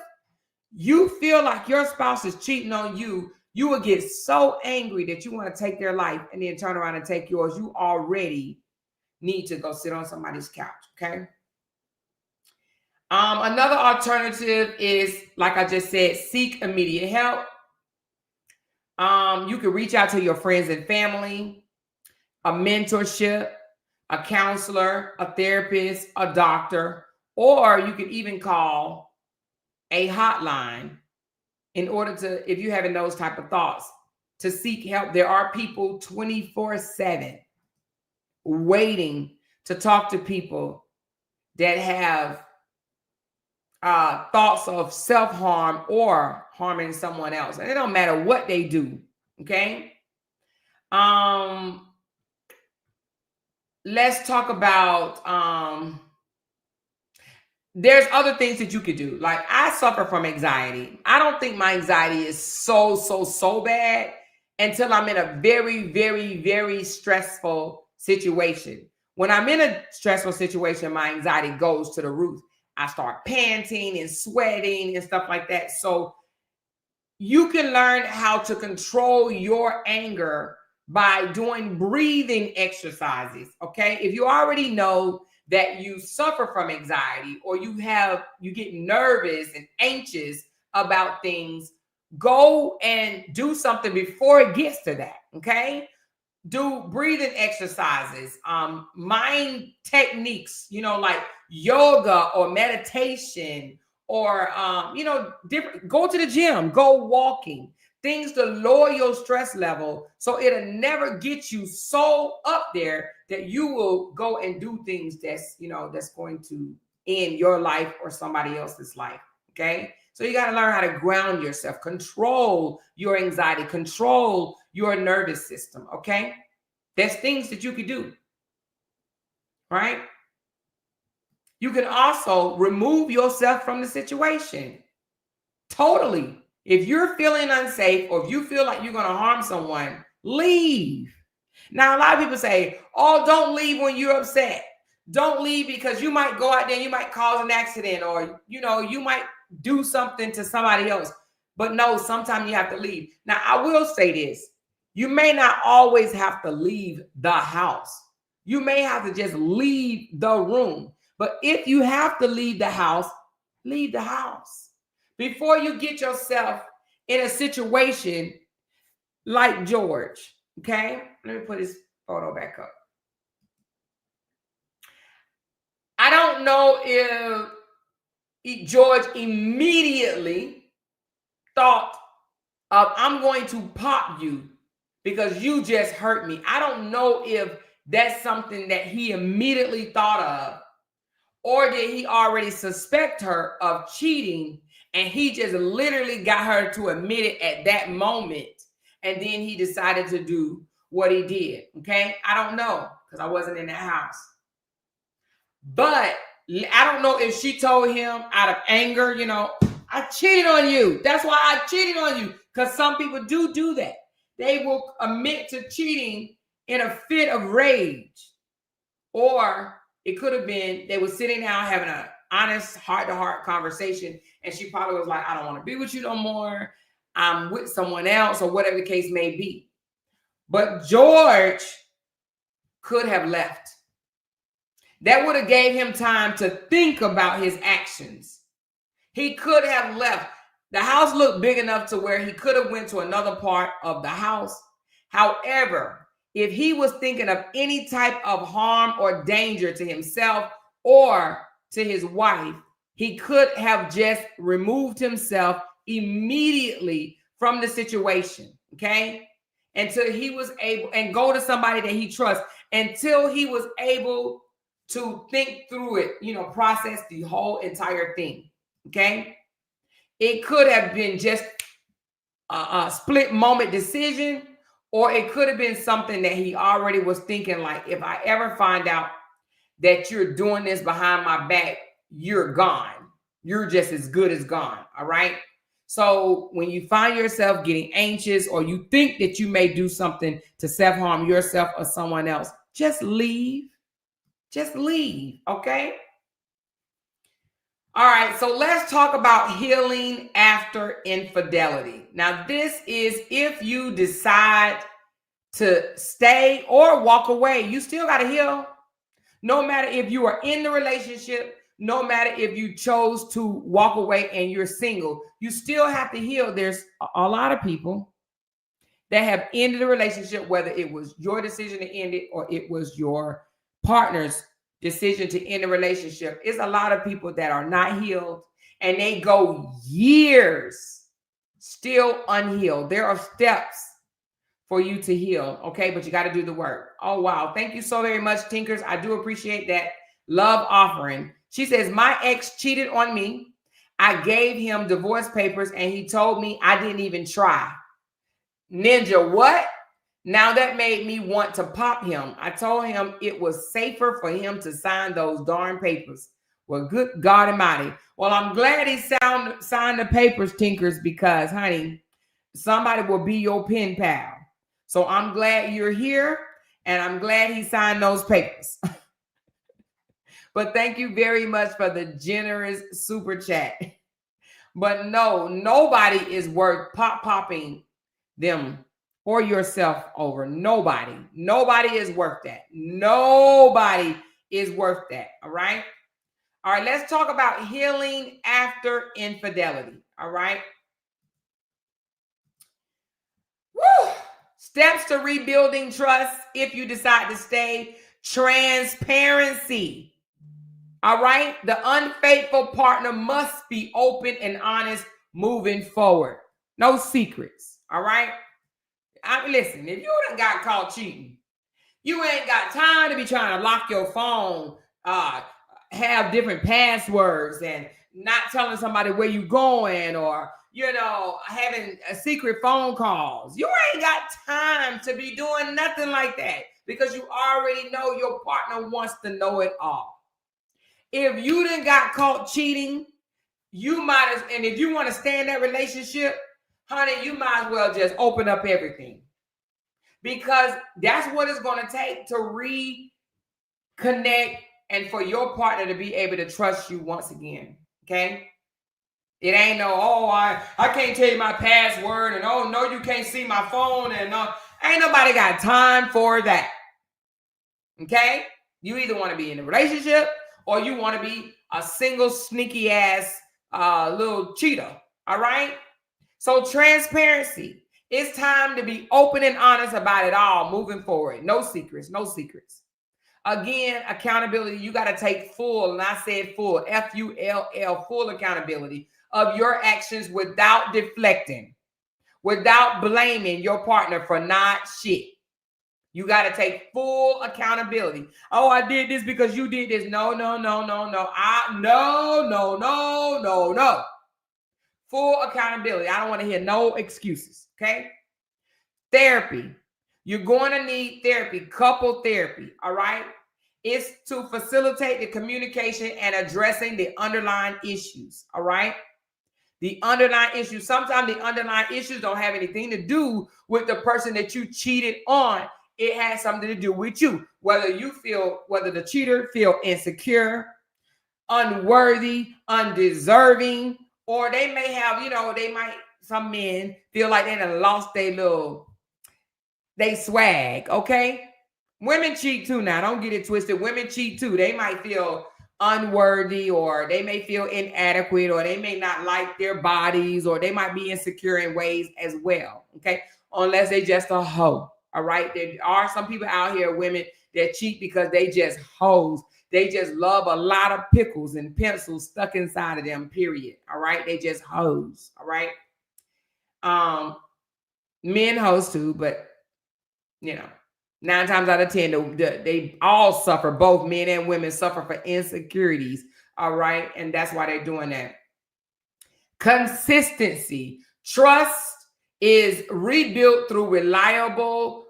you feel like your spouse is cheating on you, you will get so angry that you want to take their life and then turn around and take yours. You already need to go sit on somebody's couch, okay? Another alternative is, like I just said, seek immediate help. You can reach out to your friends and family, a mentorship, a counselor, a therapist, a doctor, or you can even call a hotline in order to, if you're having those type of thoughts, to seek help. There are people 24/7 waiting to talk to people that have thoughts of self-harm or harming someone else. And it don't matter what they do, okay? Let's talk about, there's other things that you could do. Like, I suffer from anxiety. I don't think my anxiety is so bad until I'm in a very, very, very stressful situation. When I'm in a stressful situation, my anxiety goes to the roof. I start panting and sweating and stuff like that. So you can learn how to control your anger by doing breathing exercises, okay? If you already know that you suffer from anxiety or you get nervous and anxious about things, go and do something before it gets to that, okay? Do breathing exercises, mind techniques, like yoga or meditation or, different, go to the gym, go walking, things to lower your stress level so it'll never get you so up there that you will go and do things that's going to end your life or somebody else's life, okay? So you got to learn how to ground yourself, control your anxiety, control your nervous system, okay? There's things that you could do, right? You can also remove yourself from the situation. Totally. If you're feeling unsafe or if you feel like you're going to harm someone, leave. Now, a lot of people say, oh, don't leave when you're upset. Don't leave because you might go out there and you might cause an accident or, you might do something to somebody else. But no, sometimes you have to leave. Now, I will say this. You may not always have to leave the house. You may have to just leave the room. But if you have to leave the house, leave the house. Before you get yourself in a situation like George, okay? Let me put his photo back up. I don't know if George immediately thought of, I'm going to pop you because you just hurt me. I don't know if that's something that he immediately thought of, or did he already suspect her of cheating and he just literally got her to admit it at that moment and then he decided to do what he did, okay? I don't know because I wasn't in that house. But I don't know if she told him out of anger, I cheated on you. That's why I cheated on you. Because some people do that. They will admit to cheating in a fit of rage. Or it could have been they were sitting down having an honest heart-to-heart conversation. And she probably was like, I don't want to be with you no more. I'm with someone else or whatever the case may be. But George could have left. That would have gave him time to think about his actions. He could have left. The house looked big enough to where he could have went to another part of the house. However, if he was thinking of any type of harm or danger to himself or to his wife, he could have just removed himself immediately from the situation, okay? Until he was able, and go to somebody that he trusts, until he was able to think through it, process the whole entire thing, okay? It could have been just a split moment decision, or it could have been something that he already was thinking, like, if I ever find out that you're doing this behind my back, you're gone. You're just as good as gone, all right? So when you find yourself getting anxious, or you think that you may do something to self-harm yourself or someone else, just leave. Just leave, okay? All right, so let's talk about healing after infidelity. Now, this is if you decide to stay or walk away, you still got to heal. No matter if you are in the relationship, no matter if you chose to walk away and you're single, you still have to heal. There's a lot of people that have ended the relationship, whether it was your decision to end it or it was your partner's decision to end the relationship. It's a lot of people that are not healed, and they go years still unhealed. There are steps for you to heal, okay? But you got to do the work. Oh, wow. Thank you so very much, Tinkers. I do appreciate that love offering. She says, my ex cheated on me. I gave him divorce papers, and he told me I didn't even try. Ninja, what? Now that made me want to pop him. I told him it was safer for him to sign those darn papers. Well, good God Almighty. Well, I'm glad he signed the papers, Tinkers, because, honey, somebody will be your pen pal. So I'm glad you're here, and I'm glad he signed those papers. But thank you very much for the generous super chat. But no, nobody is worth popping them or yourself over. Nobody is worth that. Nobody is worth that. All right. Let's talk about healing after infidelity. All right. Woo! Steps to rebuilding trust if you decide to stay. Transparency. All right. The unfaithful partner must be open and honest moving forward. No secrets. All right. Listen, if you done got caught cheating, you ain't got time to be trying to lock your phone, have different passwords, and not telling somebody where you going, or, having a secret phone calls. You ain't got time to be doing nothing like that, because you already know your partner wants to know it all. If you done got caught cheating, and if you want to stay in that relationship, honey, you might as well just open up everything, because that's what it's going to take to reconnect and for your partner to be able to trust you once again. Okay. It ain't no, I can't tell you my password, and oh no, you can't see my phone, and ain't nobody got time for that. Okay. You either want to be in a relationship, or you want to be a single sneaky ass little cheater. All right. So transparency. It's time to be open and honest about it all moving forward. No secrets, no secrets. Again, accountability. You got to take full, and I said full, F-U-L-L, full accountability of your actions without deflecting, without blaming your partner for not shit. You got to take full accountability. Oh, I did this because you did this. No. No. Full accountability. I don't want to hear no excuses, okay? Therapy. You're going to need therapy, couple therapy, all right? It's to facilitate the communication and addressing the underlying issues, all right? The underlying issues. Sometimes the underlying issues don't have anything to do with the person that you cheated on. It has something to do with you. Whether the cheater feel insecure, unworthy, undeserving, or they may have, some men feel like they done lost their they swag, okay? Women cheat too now. Don't get it twisted. Women cheat too. They might feel unworthy, or they may feel inadequate, or they may not like their bodies, or they might be insecure in ways as well, okay? Unless they just a hoe, all right? There are some people out here, women, that cheat because they just hoes. They just love a lot of pickles and pencils stuck inside of them, period, all right? They just hoes, all right? Men hoes too, but, you know, 9 times out of 10, they all suffer. Both men and women suffer for insecurities. All right. And that's why they're doing that. Consistency. Trust is rebuilt through reliable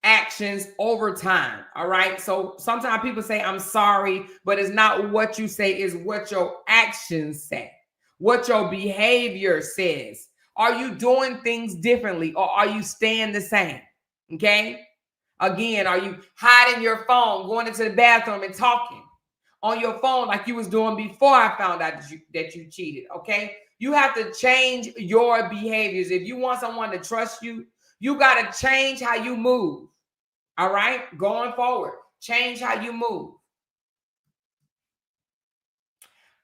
actions over time. All right. So sometimes people say, I'm sorry, but it's not what you say, is what your actions say, what your behavior says. Are you doing things differently, or are you staying the same? Okay. Again, are you hiding your phone, going into the bathroom and talking on your phone like you was doing before I found out that you cheated, okay? You have to change your behaviors. If you want someone to trust you, you got to change how you move, all right? Going forward, change how you move.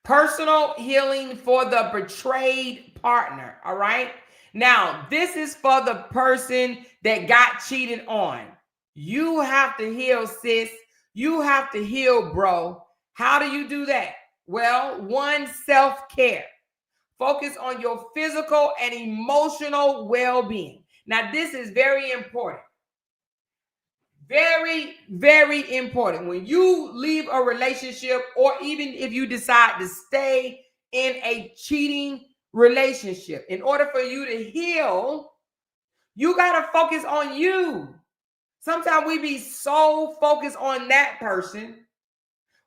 Personal healing for the betrayed partner, all right? Now, this is for the person that got cheated on. You have to heal, sis. You have to heal, bro. How do you do that? Well, one, self-care. Focus on your physical and emotional well-being. Now, this is very important. Very, very important. When you leave a relationship, or even if you decide to stay in a cheating relationship, in order for you to heal, you got to focus on you. Sometimes we be so focused on that person,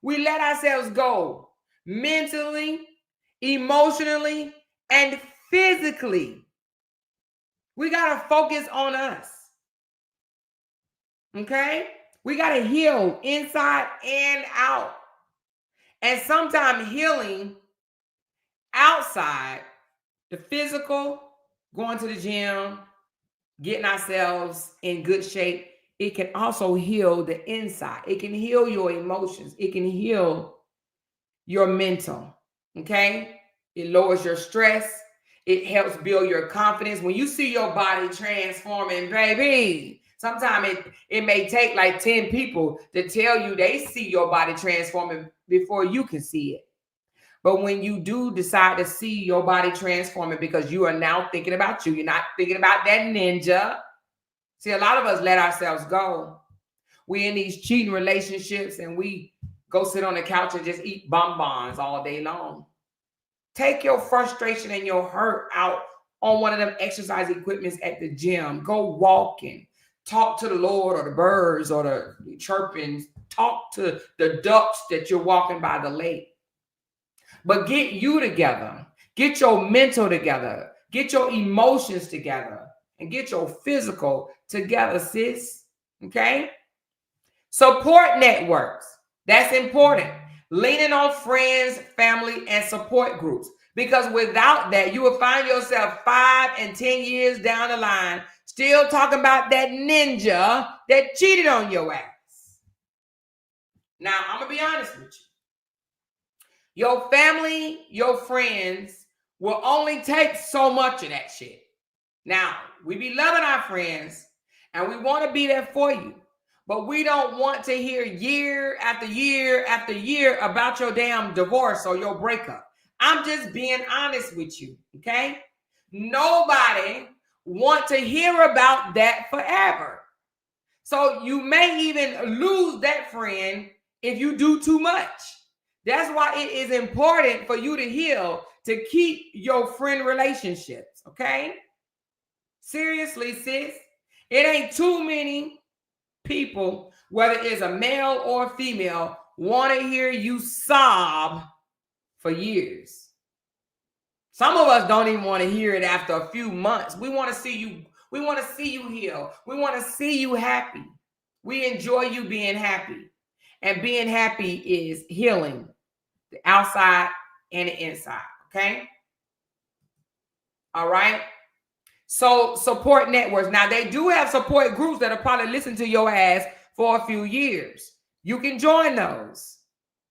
we let ourselves go mentally, emotionally, and physically. We got to focus on us. Okay? We got to heal inside and out. And sometimes healing outside, the physical, going to the gym, getting ourselves in good shape, it can also heal the inside. It can heal your emotions. It can heal your mental. Okay? It lowers your stress. It helps build your confidence. When you see your body transforming, baby, sometimes it may take like 10 people to tell you they see your body transforming before you can see it. But when you do decide to see your body transforming, because you are now thinking about you, you're not thinking about that ninja. See, a lot of us let ourselves go. We in these cheating relationships and we go sit on the couch and just eat bonbons all day long. Take your frustration and your hurt out on one of them exercise equipments at the gym. Go walking. Talk to the Lord, or the birds, or the chirping. Talk to the ducks that you're walking by the lake. But get you together. Get your mental together. Get your emotions together. And get your physical together, sis. Okay? Support networks. That's important. Leaning on friends, family, and support groups. Because without that, you will find yourself 5 and 10 years down the line still talking about that ninja that cheated on your ass. Now, I'm going to be honest with you. Your family, your friends will only take so much of that shit. Now, we be loving our friends and we want to be there for you, but we don't want to hear year after year after year about your damn divorce or your breakup. I'm just being honest with you, okay? Nobody wants to hear about that forever. So you may even lose that friend if you do too much. That's why it is important for you to heal, to keep your friend relationships, okay? Seriously, sis, it ain't too many people, whether it's a male or a female, want to hear you sob for years. Some of us don't even want to hear it after a few months. We want to see you. We want to see you heal. We want to see you happy. We enjoy you being happy. And being happy is healing the outside and the inside, okay? All right? So support networks. Now they do have support groups that'll probably listen to your ass for a few years. You can join those.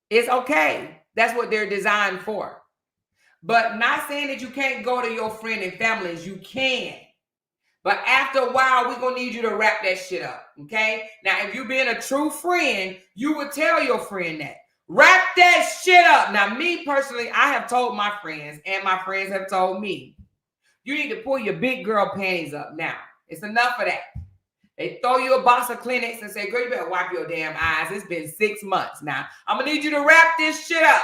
It's okay. That's what they're designed for. But not saying that you can't go to your friend and families. You can. But after a while, we're going to need you to wrap that shit up. Okay? Now, if you're being a true friend, you would tell your friend that. Wrap that shit up. Now, me personally, I have told my friends, and my friends have told me, you need to pull your big girl panties up now. It's enough of that. They throw you a box of Kleenex and say, girl, you better wipe your damn eyes. It's been 6 months now. I'm going to need you to wrap this shit up.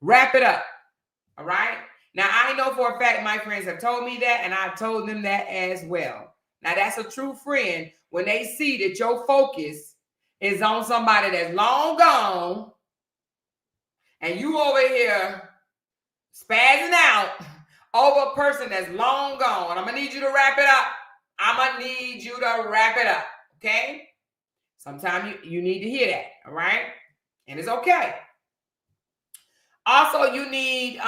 Wrap it up. All right? Now, I know for a fact my friends have told me that, and I've told them that as well. Now, that's a true friend when they see that your focus is on somebody that's long gone, and you over here spazzing out over a person that's long gone. I'm going to need you to wrap it up. I'm going to need you to wrap it up, okay? Sometimes you need to hear that, all right? And it's okay. Also, you need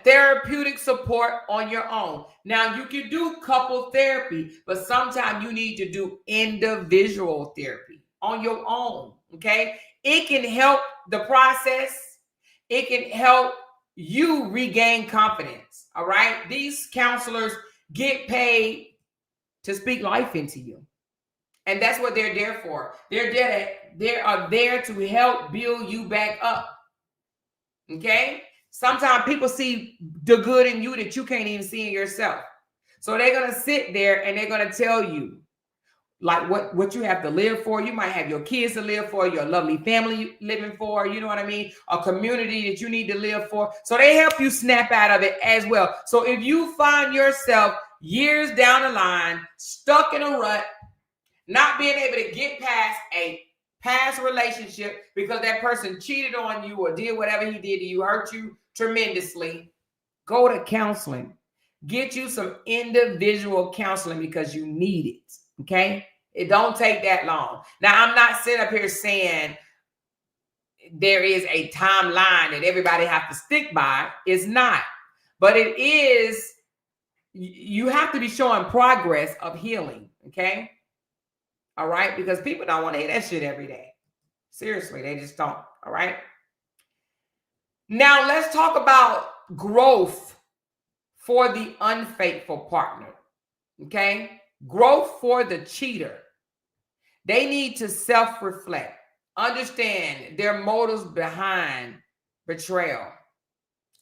therapeutic support on your own. Now, you can do couple therapy, but sometimes you need to do individual therapy on your own, okay? It can help the process. It can help you regain confidence, all right? These counselors get paid to speak life into you. And that's what they're there for. They are there to help build you back up. Okay? Sometimes people see the good in you that you can't even see in yourself. So they're going to sit there and they're going to tell you like what you have to live for. You might have your kids to live for, your lovely family living for, you know what I mean? A community that you need to live for. So they help you snap out of it as well. So if you find yourself years down the line, stuck in a rut, not being able to get past a past relationship because that person cheated on you or did whatever he did to you, hurt you tremendously, go to counseling. Get you some individual counseling because you need it, okay? It don't take that long. Now, I'm not sitting up here saying there is a timeline that everybody have to stick by. It's not. But it is, you have to be showing progress of healing, okay? All right? Because people don't want to hear that shit every day. Seriously, they just don't. All right? Now, let's talk about growth for the unfaithful partner. Okay? Growth for the cheater. They need to self-reflect. Understand their motives behind betrayal.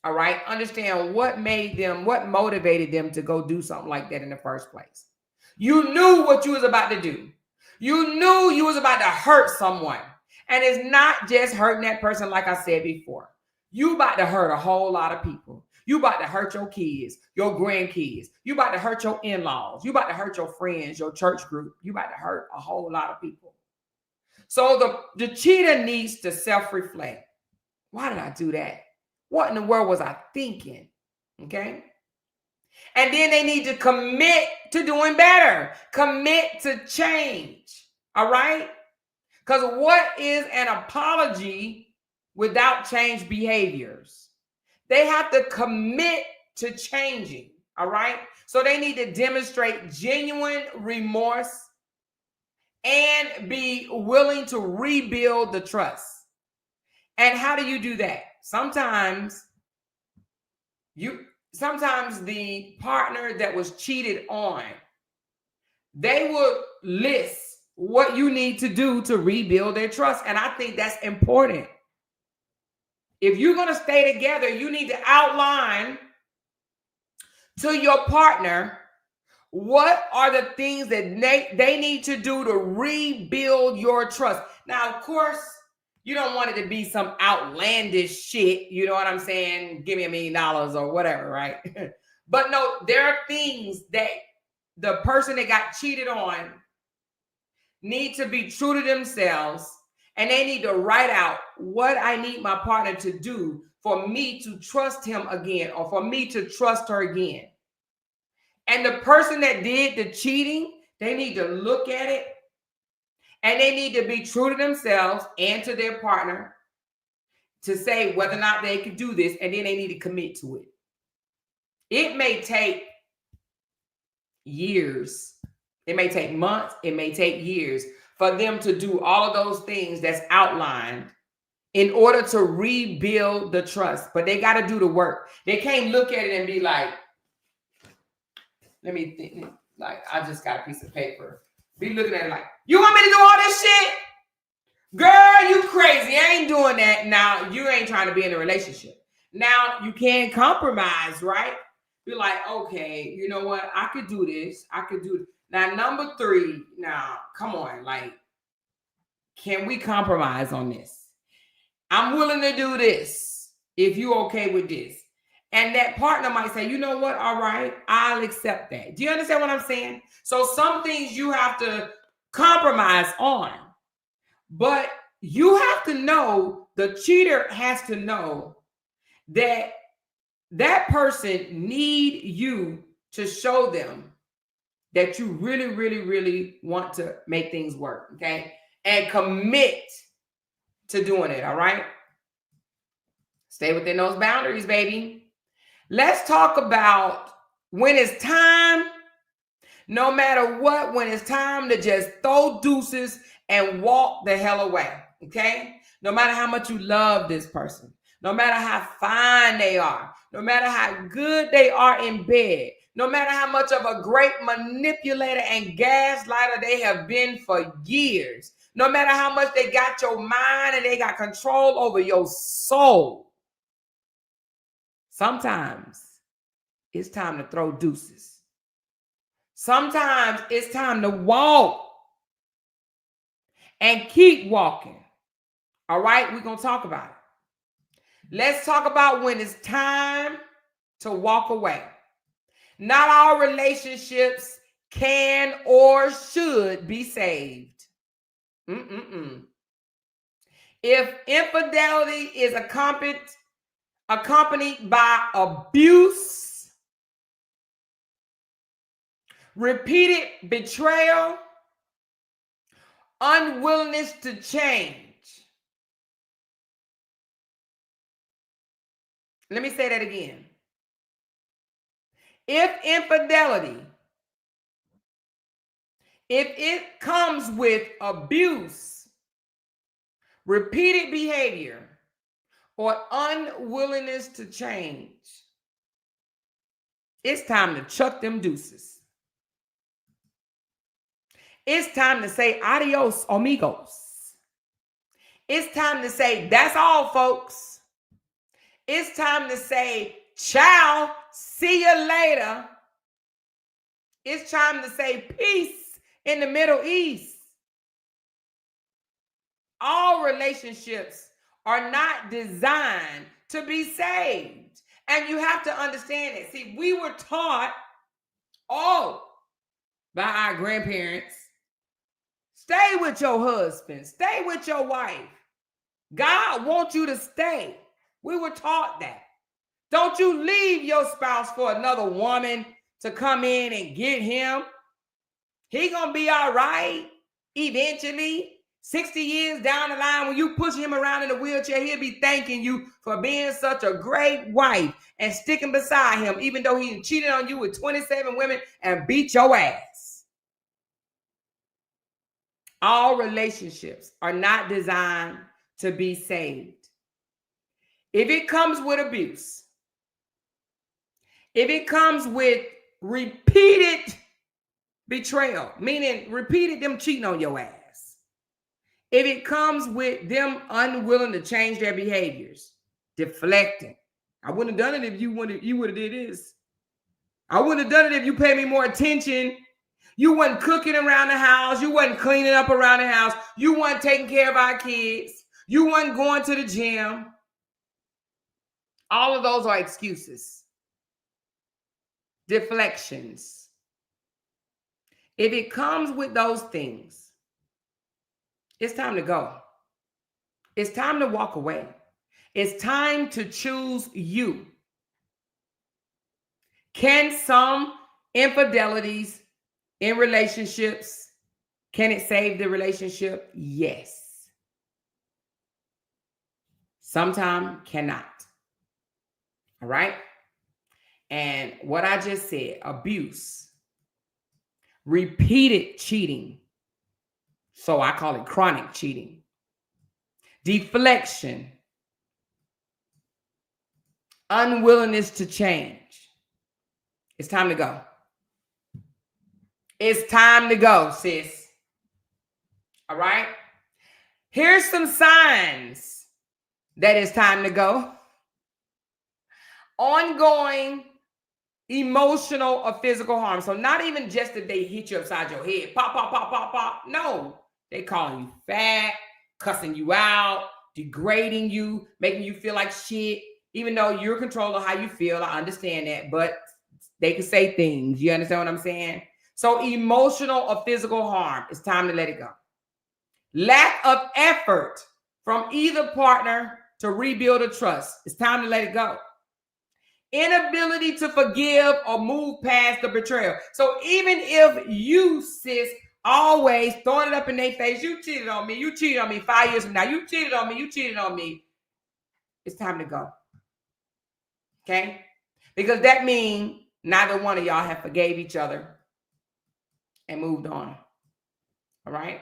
All right? Understand what motivated them to go do something like that in the first place. You knew what you was about to do. You knew you was about to hurt someone. And it's not just hurting that person, like I said before. You about to hurt a whole lot of people. You about to hurt your kids, your grandkids. You about to hurt your in-laws. You about to hurt your friends, your church group. You about to hurt a whole lot of people. So the cheater needs to self-reflect. Why did I do that? What in the world was I thinking? Okay? And then they need to commit to doing better. Commit to change. All right? Because what is an apology without changed behaviors? They have to commit to changing. All right? So they need to demonstrate genuine remorse and be willing to rebuild the trust. And how do you do that? Sometimes the partner that was cheated on, they will list what you need to do to rebuild their trust. And I think that's important. If you're going to stay together, you need to outline to your partner what are the things that they need to do to rebuild your trust. Now, of course, you don't want it to be some outlandish shit. You know what I'm saying? Give me $1 million or whatever, right? But no, there are things that the person that got cheated on need to be true to themselves, and they need to write out what I need my partner to do for me to trust him again or for me to trust her again. And the person that did the cheating, they need to look at it and they need to be true to themselves and to their partner to say whether or not they can do this, and then they need to commit to it. It may take years. It may take months. It may take years for them to do all of those things that's outlined in order to rebuild the trust. But they got to do the work. They can't look at it and be like, let me think. Like, I just got a piece of paper. Be looking at it like, you want me to do all this shit? Girl, you crazy. I ain't doing that. Now, you ain't trying to be in a relationship. Now, you can compromise, right? Be like, okay, you know what? I could do this. I could do it. Now, number 3, now, come on. Like, can we compromise on this? I'm willing to do this if you okay with this. And that partner might say, you know what? All right, I'll accept that. Do you understand what I'm saying? So some things you have to compromise on. But you have to know, the cheater has to know that that person need you to show them that you really, really, really want to make things work, okay? And commit to doing it, all right? Stay within those boundaries, baby. Let's talk about when it's time, no matter what, when it's time to just throw deuces and walk the hell away, okay? No matter how much you love this person, no matter how fine they are, no matter how good they are in bed, no matter how much of a great manipulator and gaslighter they have been for years, no matter how much they got your mind and they got control over your soul, sometimes it's time to throw deuces. Sometimes it's time to walk and keep walking. All right, we're going to talk about it. Let's talk about when it's time to walk away. Not all relationships can or should be saved. If infidelity is accompanied by abuse, repeated betrayal, unwillingness to change. Let me say that again. If infidelity, if it comes with abuse, repeated behavior, or unwillingness to change, it's time to chuck them deuces. It's time to say adios, amigos. It's time to say that's all, folks. It's time to say ciao, see you later. It's time to say peace in the Middle East. All relationships are not designed to be saved. And you have to understand it. See, we were taught by our grandparents, stay with your husband, stay with your wife. God wants you to stay. We were taught that. Don't you leave your spouse for another woman to come in and get him. He gonna be all right eventually. 60 years down the line, when you push him around in a wheelchair, he'll be thanking you for being such a great wife and sticking beside him, even though he cheated on you with 27 women and beat your ass. All relationships are not designed to be saved. If it comes with abuse, if it comes with repeated betrayal, meaning repeated them cheating on your ass, if it comes with them unwilling to change their behaviors, deflecting. I wouldn't have done it if you would have did this. I wouldn't have done it if you paid me more attention. You wasn't cooking around the house. You wasn't cleaning up around the house. You wasn't taking care of our kids. You wasn't going to the gym. All of those are excuses. Deflections. If it comes with those things, it's time to go. It's time to walk away. It's time to choose you. Can some infidelities in relationships, can it save the relationship? Yes. Sometimes cannot. All right? And what I just said, abuse, repeated cheating. So I call it chronic cheating. Deflection. Unwillingness to change. It's time to go. It's time to go, sis. All right? Here's some signs that it's time to go. Ongoing emotional or physical harm. So not even just that they hit you upside your head. Pop, pop, pop, pop, pop. No. They calling you fat, cussing you out, degrading you, making you feel like shit. Even though you're controlling how you feel, I understand that. But they can say things. You understand what I'm saying? So emotional or physical harm, it's time to let it go. Lack of effort from either partner to rebuild a trust. It's time to let it go. Inability to forgive or move past the betrayal. So even if you, sis, always throwing it up in their face, you cheated on me, 5 years from now, you cheated on me, it's time to go. Okay? Because that means neither one of y'all have forgave each other and moved on. All right?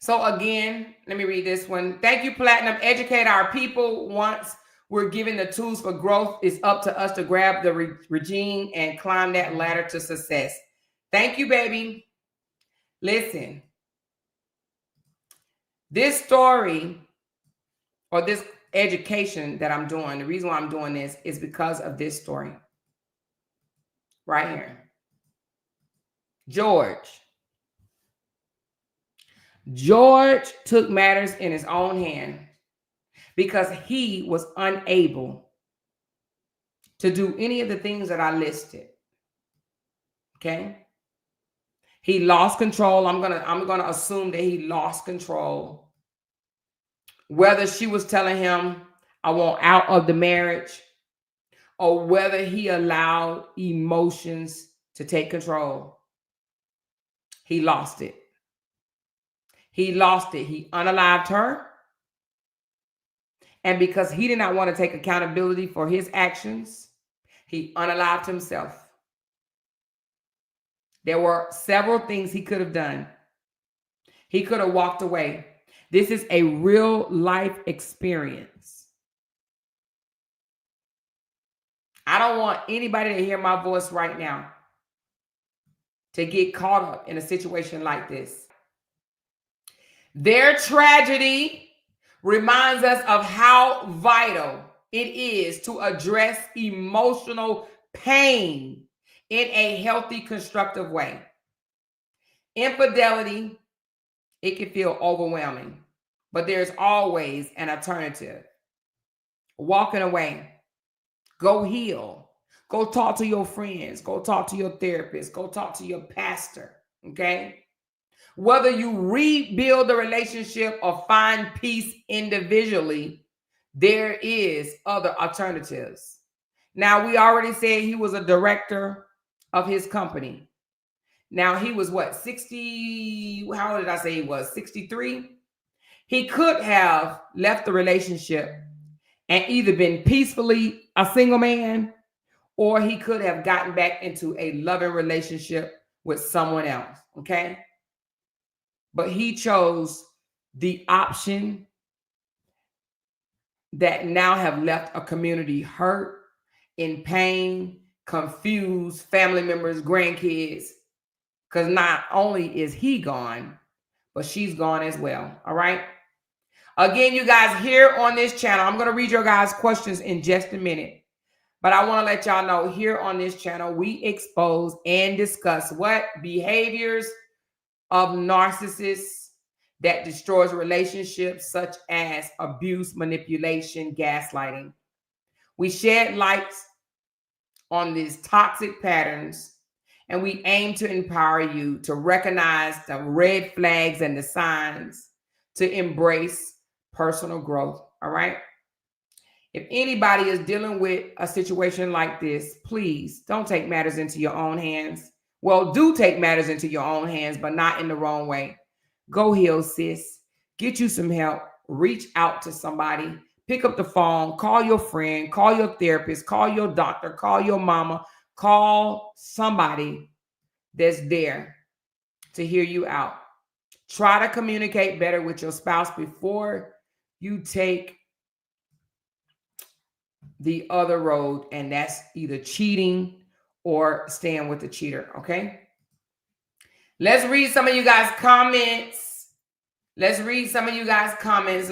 So again, let me read this one. Thank you, Platinum. Educate our people. Once we're given the tools for growth, it's up to us to grab the regime and climb that ladder to success. Thank you, baby. Listen, this story or this education that I'm doing, the reason why I'm doing this is because of this story right here. George took matters in his own hand because he was unable to do any of the things that I listed. Okay? He lost control. I'm gonna assume that he lost control. Whether she was telling him, I want out of the marriage, or whether he allowed emotions to take control. He lost it. He lost it. He unalived her. And because he did not want to take accountability for his actions, he unalived himself. There were several things he could have done. He could have walked away. This is a real life experience. I don't want anybody to hear my voice right now to get caught up in a situation like this. Their tragedy reminds us of how vital it is to address emotional pain in a healthy, constructive way. Infidelity, it can feel overwhelming, but there's always an alternative. Walking away. Go heal. Go talk to your friends. Go talk to your therapist. Go talk to your pastor. Okay? Whether you rebuild the relationship or find peace individually, there is other alternatives. Now, we already said he was a director of his company. Now, he was what, 60? How old did I say he was? 63? He could have left the relationship and either been peacefully a single man, or he could have gotten back into a loving relationship with someone else, okay? But he chose the option that now have left a community hurt, in pain, confused, family members, grandkids, because not only is he gone, but she's gone as well, all right? Again, you guys, here on this channel, I'm going to read your guys' questions in just a minute. But I want to let y'all know here on this channel, we expose and discuss what behaviors of narcissists that destroys relationships, such as abuse, manipulation, gaslighting. We shed light on these toxic patterns, and we aim to empower you to recognize the red flags and the signs to embrace personal growth, all right? If anybody is dealing with a situation like this, please don't take matters into your own hands. Well, do take matters into your own hands, but not in the wrong way. Go heal, sis. Get you some help. Reach out to somebody. Pick up the phone. Call your friend. Call your therapist. Call your doctor. Call your mama. Call somebody that's there to hear you out. Try to communicate better with your spouse before you take the other road, and that's either cheating or staying with the cheater, okay? Let's read some of you guys' comments. Let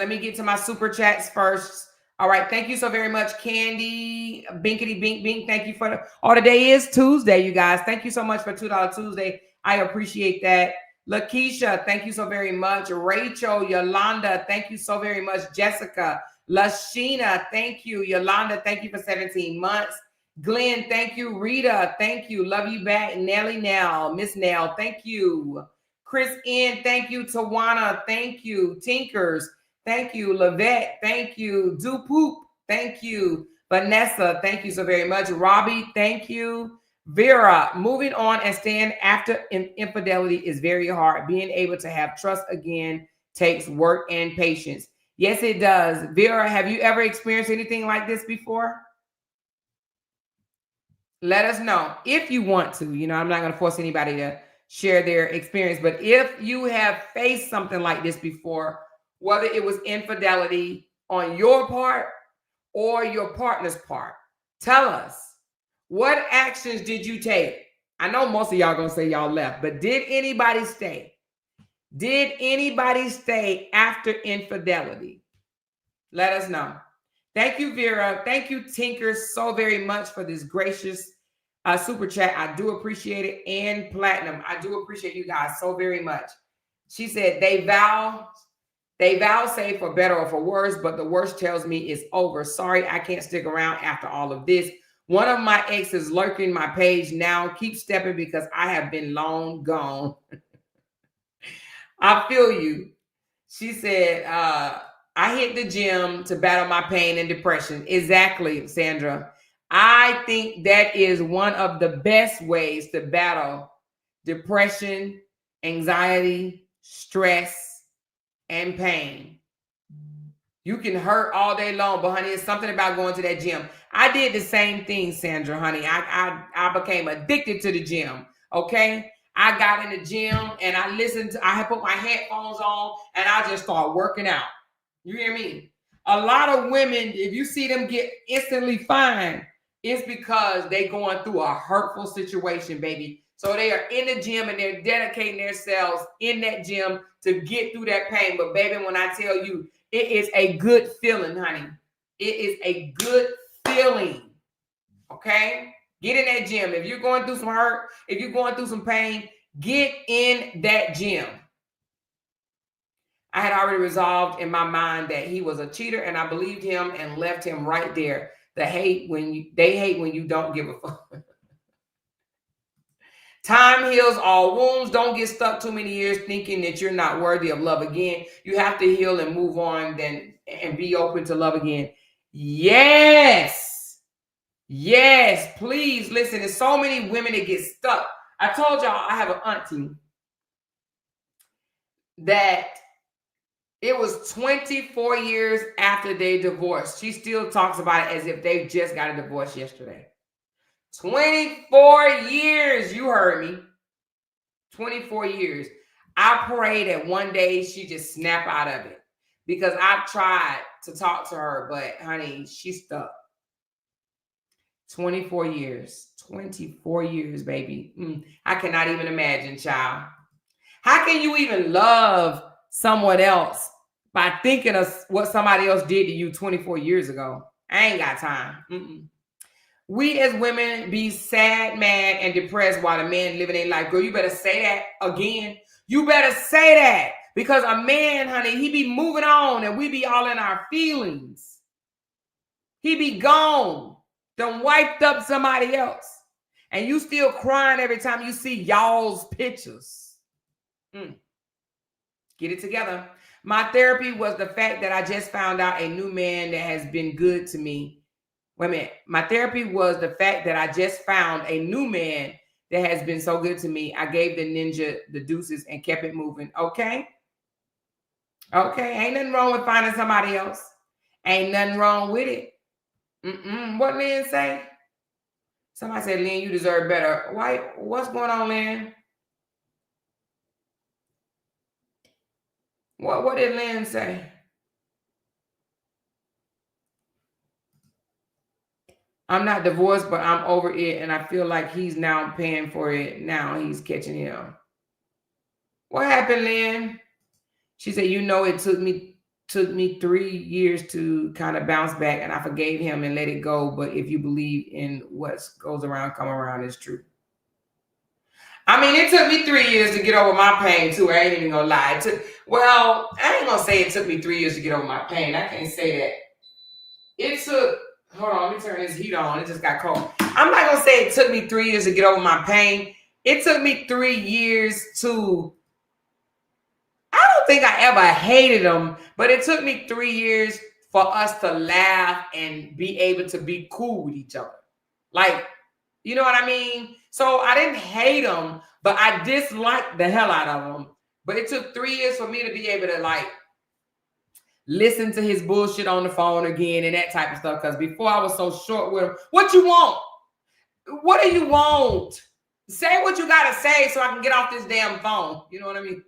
me get to my super chats first. All right. Thank you so very much, Candy. Binkity Bink Bink. Thank you for today is Tuesday, you guys. Thank you so much for $2 Tuesday. I appreciate that. Lakeisha, thank you so very much. Rachel, Yolanda, thank you so very much. Jessica, Lashina, thank you. Yolanda, thank you for 17 months. Glenn, thank you. Rita, thank you. Love you back. Nelly Nell, Miss Nell, thank you. Chris N, thank you. Tawana, thank you. Tinkers, thank you. Lavette, thank you. Do Poop, thank you. Vanessa, thank you so very much. Robbie, thank you. Vera, moving on and staying after infidelity is very hard. Being able to have trust again takes work and patience. Yes, it does. Vera, have you ever experienced anything like this before? Let us know if you want to. You know, I'm not going to force anybody to share their experience, but if you have faced something like this before, whether it was infidelity on your part or your partner's part, tell us, what actions did you take? I know most of y'all gonna say y'all left, but did anybody stay? Did anybody stay after infidelity? Let us know. Thank you, Vera. Thank you, Tinker, so very much for this gracious super chat. I do appreciate it. And Platinum, I do appreciate you guys so very much. She said they vow say for better or for worse, but the worst tells me it's over. Sorry, I can't stick around after all of this. One of my exes lurking my page now. Keep stepping because I have been long gone. I feel you. She said, I hit the gym to battle my pain and depression. Exactly, Sandra. I think that is one of the best ways to battle depression, anxiety, stress, and pain. You can hurt all day long, but honey, it's something about going to that gym. I did the same thing, Sandra, honey. I became addicted to the gym, okay? I got in the gym and I had put my headphones on and I just started working out. You hear me? A lot of women, if you see them get instantly fine, it's because they going through a hurtful situation, baby. So they are in the gym and they're dedicating themselves in that gym to get through that pain. But baby, when I tell you, it is a good feeling, honey. It is a good feeling, okay? Get in that gym. If you're going through some hurt, if you're going through some pain, get in that gym. I had already resolved in my mind that he was a cheater, and I believed him and left him right there. They hate when you don't give a fuck. Time heals all wounds. Don't get stuck too many years thinking that you're not worthy of love again. You have to heal and move on and be open to love again. Yes. Yes, please listen. There's so many women that get stuck. I told y'all I have an auntie that it was 24 years after they divorced. She still talks about it as if they just got a divorce yesterday. 24 years, you heard me. 24 years. I pray that one day she just snap out of it because I've tried to talk to her, but honey, she's stuck. 24 years. 24 years, baby. I cannot even imagine, child. How can you even love someone else by thinking of what somebody else did to you 24 years ago? I ain't got time. We as women be sad, mad, and depressed while the man living their life. Girl, you better say that again. You better say that because a man, honey, he be moving on and we be all in our feelings. He be gone, done wiped up somebody else. And you still crying every time you see y'all's pictures. Get it together. My therapy was the fact that I just found out a new man that has been good to me. Wait a minute. My therapy was the fact that I just found a new man that has been so good to me. I gave the ninja the deuces and kept it moving. Okay. Okay. Ain't nothing wrong with finding somebody else. Ain't nothing wrong with it. What Lynn say? Somebody said, Lynn, you deserve better. Why? What's going on, Lynn? What did Lynn say? I'm not divorced, but I'm over it, and I feel like he's now paying for it. Now he's catching him. What happened, Lynn? She said, you know, it took me 3 years to kind of bounce back, and I forgave him and let it go. But if you believe in what goes around, come around, it's true. I mean, it took me 3 years to get over my pain, too. I ain't even gonna lie. Well, I ain't gonna say it took me 3 years to get over my pain. I can't say that. It took, hold on, let me turn this heat on. It just got cold. I'm not gonna say it took me 3 years to get over my pain. It took me 3 years to, I don't think I ever hated him, but it took me 3 years for us to laugh and be able to be cool with each other. Like, you know what I mean? So I didn't hate him, but I disliked the hell out of him. But it took 3 years for me to be able to like listen to his bullshit on the phone again and that type of stuff. Because before I was so short with him. What you want? What do you want? Say what you got to say so I can get off this damn phone. You know what I mean?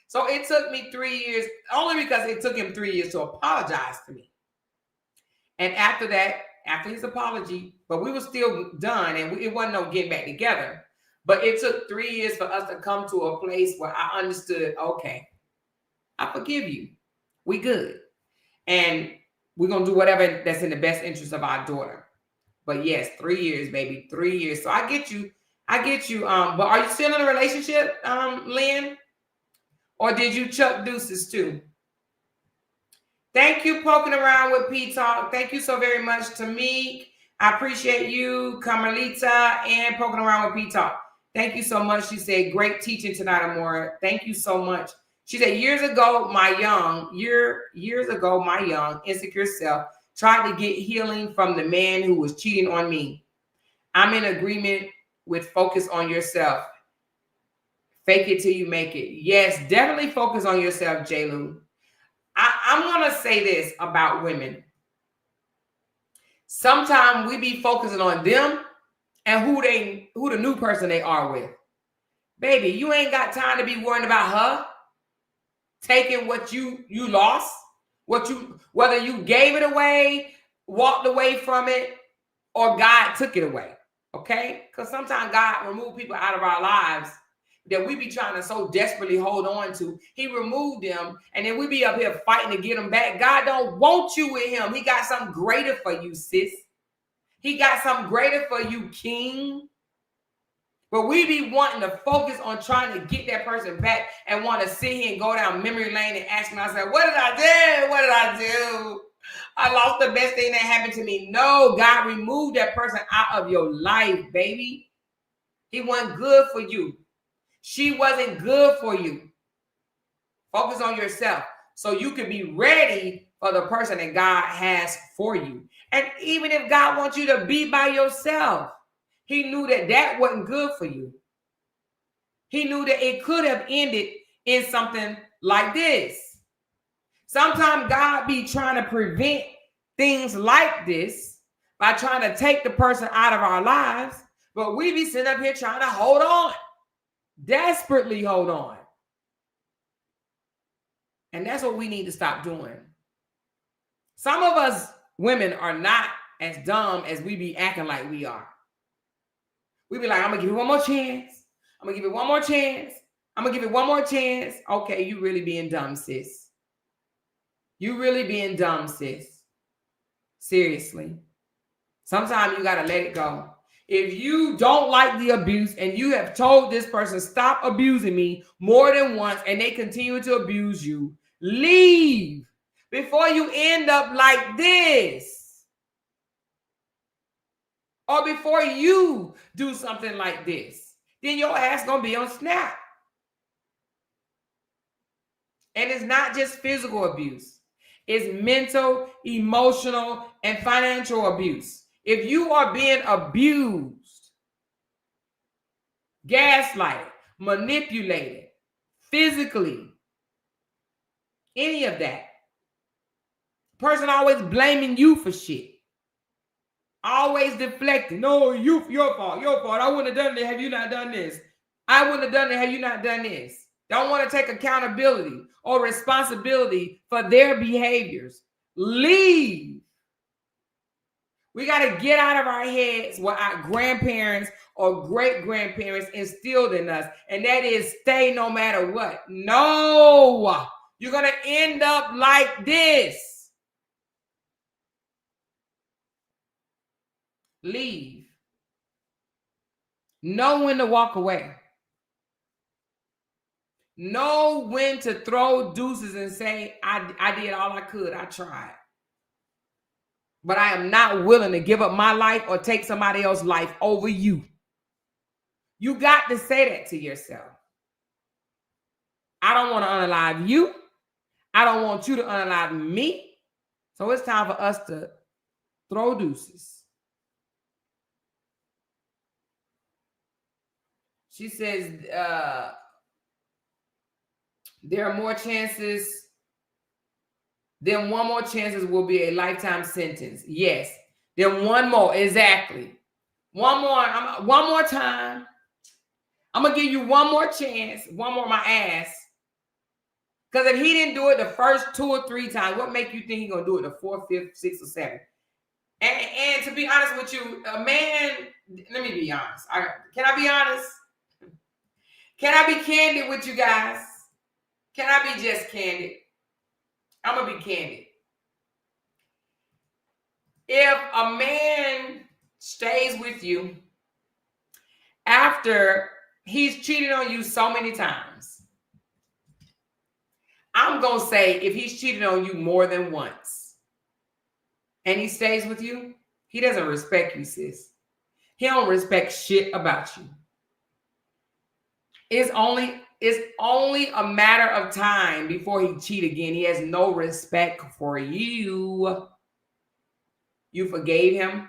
So it took me 3 years, only because it took him 3 years to apologize to me. And after that, after his apology, but we were still done and it wasn't no getting back together. But it took 3 years for us to come to a place where I understood, okay, I forgive you. We good. And we're going to do whatever that's in the best interest of our daughter. But yes, 3 years, baby, 3 years. So I get you. But are you still in a relationship, Lynn? Or did you chuck deuces too? Thank you, Poking Around with P Talk. Thank you so very much, Tamik. I appreciate you, Carmelita, and Poking Around with P Talk. Thank you so much. She said, great teaching tonight, Amora. Thank you so much. She said, years ago, my young, insecure self tried to get healing from the man who was cheating on me. I'm in agreement with focus on yourself. Fake it till you make it. Yes, definitely focus on yourself, J-Lu. I'm going to say this about women. Sometimes we be focusing on them and who the new person they are with. Baby, you ain't got time to be worrying about her taking what you lost, whether you gave it away, walked away from it, or God took it away. Okay? Because sometimes God removed people out of our lives that we be trying to so desperately hold on to. He removed them, and then we be up here fighting to get them back. God don't want you with him. He got something greater for you, sis. He got something greater for you, king. But we be wanting to focus on trying to get that person back and want to sit here and go down memory lane and ask myself, what did I do? What did I do? I lost the best thing that happened to me. No, God removed that person out of your life, baby. He wasn't good for you. She wasn't good for you. Focus on yourself so you can be ready for the person that God has for you. And even if God wants you to be by yourself, he knew that that wasn't good for you. He knew that it could have ended in something like this. Sometimes God be trying to prevent things like this by trying to take the person out of our lives, but we be sitting up here trying to hold on. Desperately hold on. And that's what we need to stop doing. Some of us women are not as dumb as we be acting like we are. We be like, I'm going to give it one more chance. I'm going to give it one more chance. I'm going to give it one more chance. Okay, you really being dumb, sis. You really being dumb, sis. Seriously. Sometimes you got to let it go. If you don't like the abuse and you have told this person, stop abusing me more than once, and they continue to abuse you, leave before you end up like this. Or before you do something like this. Then your ass going to be on snap. And it's not just physical abuse. It's mental, emotional, and financial abuse. If you are being abused, gaslighted, manipulated, physically, any of that, person always blaming you for shit. Always deflecting. No, your fault, your fault. I wouldn't have done this. Have you not done this? I wouldn't have done it. Have you not done this? Don't want to take accountability or responsibility for their behaviors. Leave. We got to get out of our heads what our grandparents or great-grandparents instilled in us, and that is stay no matter what. No, you're going to end up like this. Leave. Know when to walk away. Know when to throw deuces and say, I did all I could. I tried. But I am not willing to give up my life or take somebody else's life over you. You got to say that to yourself. I don't want to unalive you. I don't want you to unalive me. So it's time for us to throw deuces. She says, there are more chances. Then one more chances will be a lifetime sentence. Yes. Then one more. Exactly. One more time. I'm going to give you one more chance. One more my ass. Because if he didn't do it the first 2 or 3 times, what make you think he's going to do it the 4th, 5th, 6th, or 7th? And to be honest with you, a man, let me be honest. Can I be honest? Can I be candid with you guys? Can I be just candid? I'm going to be candid. If a man stays with you after he's cheated on you so many times, I'm going to say if he's cheated on you more than once and he stays with you, he doesn't respect you, sis. He don't respect shit about you. It's only a matter of time before he cheat again. He has no respect for you. You forgave him.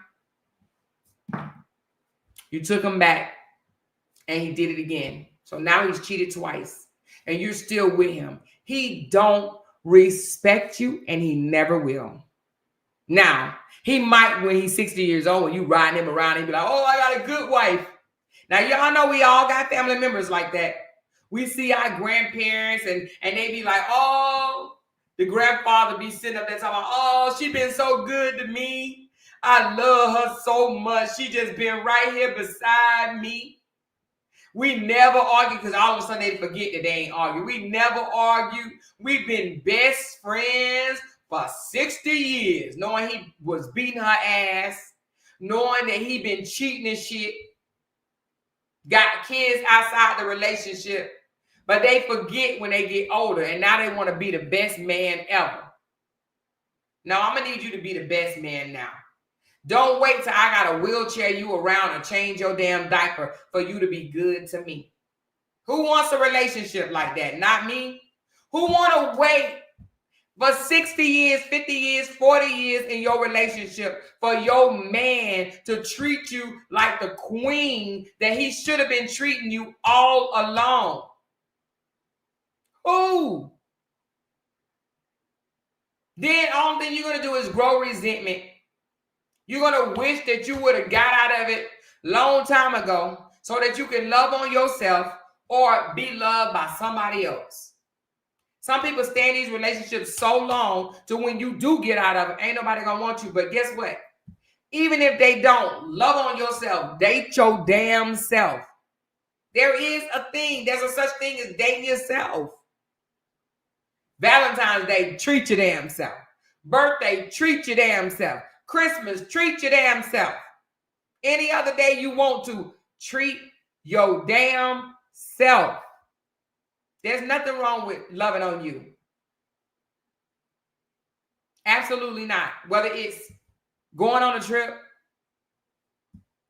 You took him back and he did it again. So now he's cheated twice and you're still with him. He don't respect you and he never will. Now, he might when he's 60 years old, when you riding him around, he'd be like, oh, I got a good wife. Now, y'all know we all got family members like that. We see our grandparents and they be like, oh, the grandfather be sitting up there talking about, oh, she been so good to me. I love her so much. She just been right here beside me. We never argue because all of a sudden they forget that they ain't argue. We never argue. We've been best friends for 60 years, knowing he was beating her ass, knowing that he been cheating and shit, got kids outside the relationship, but they forget when they get older, and now they want to be the best man ever. Now, I'm going to need you to be the best man now. Don't wait till I got to wheelchair you around or change your damn diaper for you to be good to me. Who wants a relationship like that? Not me. Who want to wait for 60 years, 50 years, 40 years in your relationship for your man to treat you like the queen that he should have been treating you all along? Who? Then only thing you're going to do is grow resentment. You're going to wish that you would have got out of it long time ago so that you can love on yourself or be loved by somebody else. Some people stay in these relationships so long to when you do get out of it, ain't nobody going to want you. But guess what? Even if they don't, love on yourself. Date your damn self. There is a thing. There's a such thing as dating yourself. Valentine's Day, treat your damn self. Birthday, treat your damn self. Christmas, treat your damn self. Any other day you want to, treat your damn self. There's nothing wrong with loving on you. Absolutely not. Whether it's going on a trip,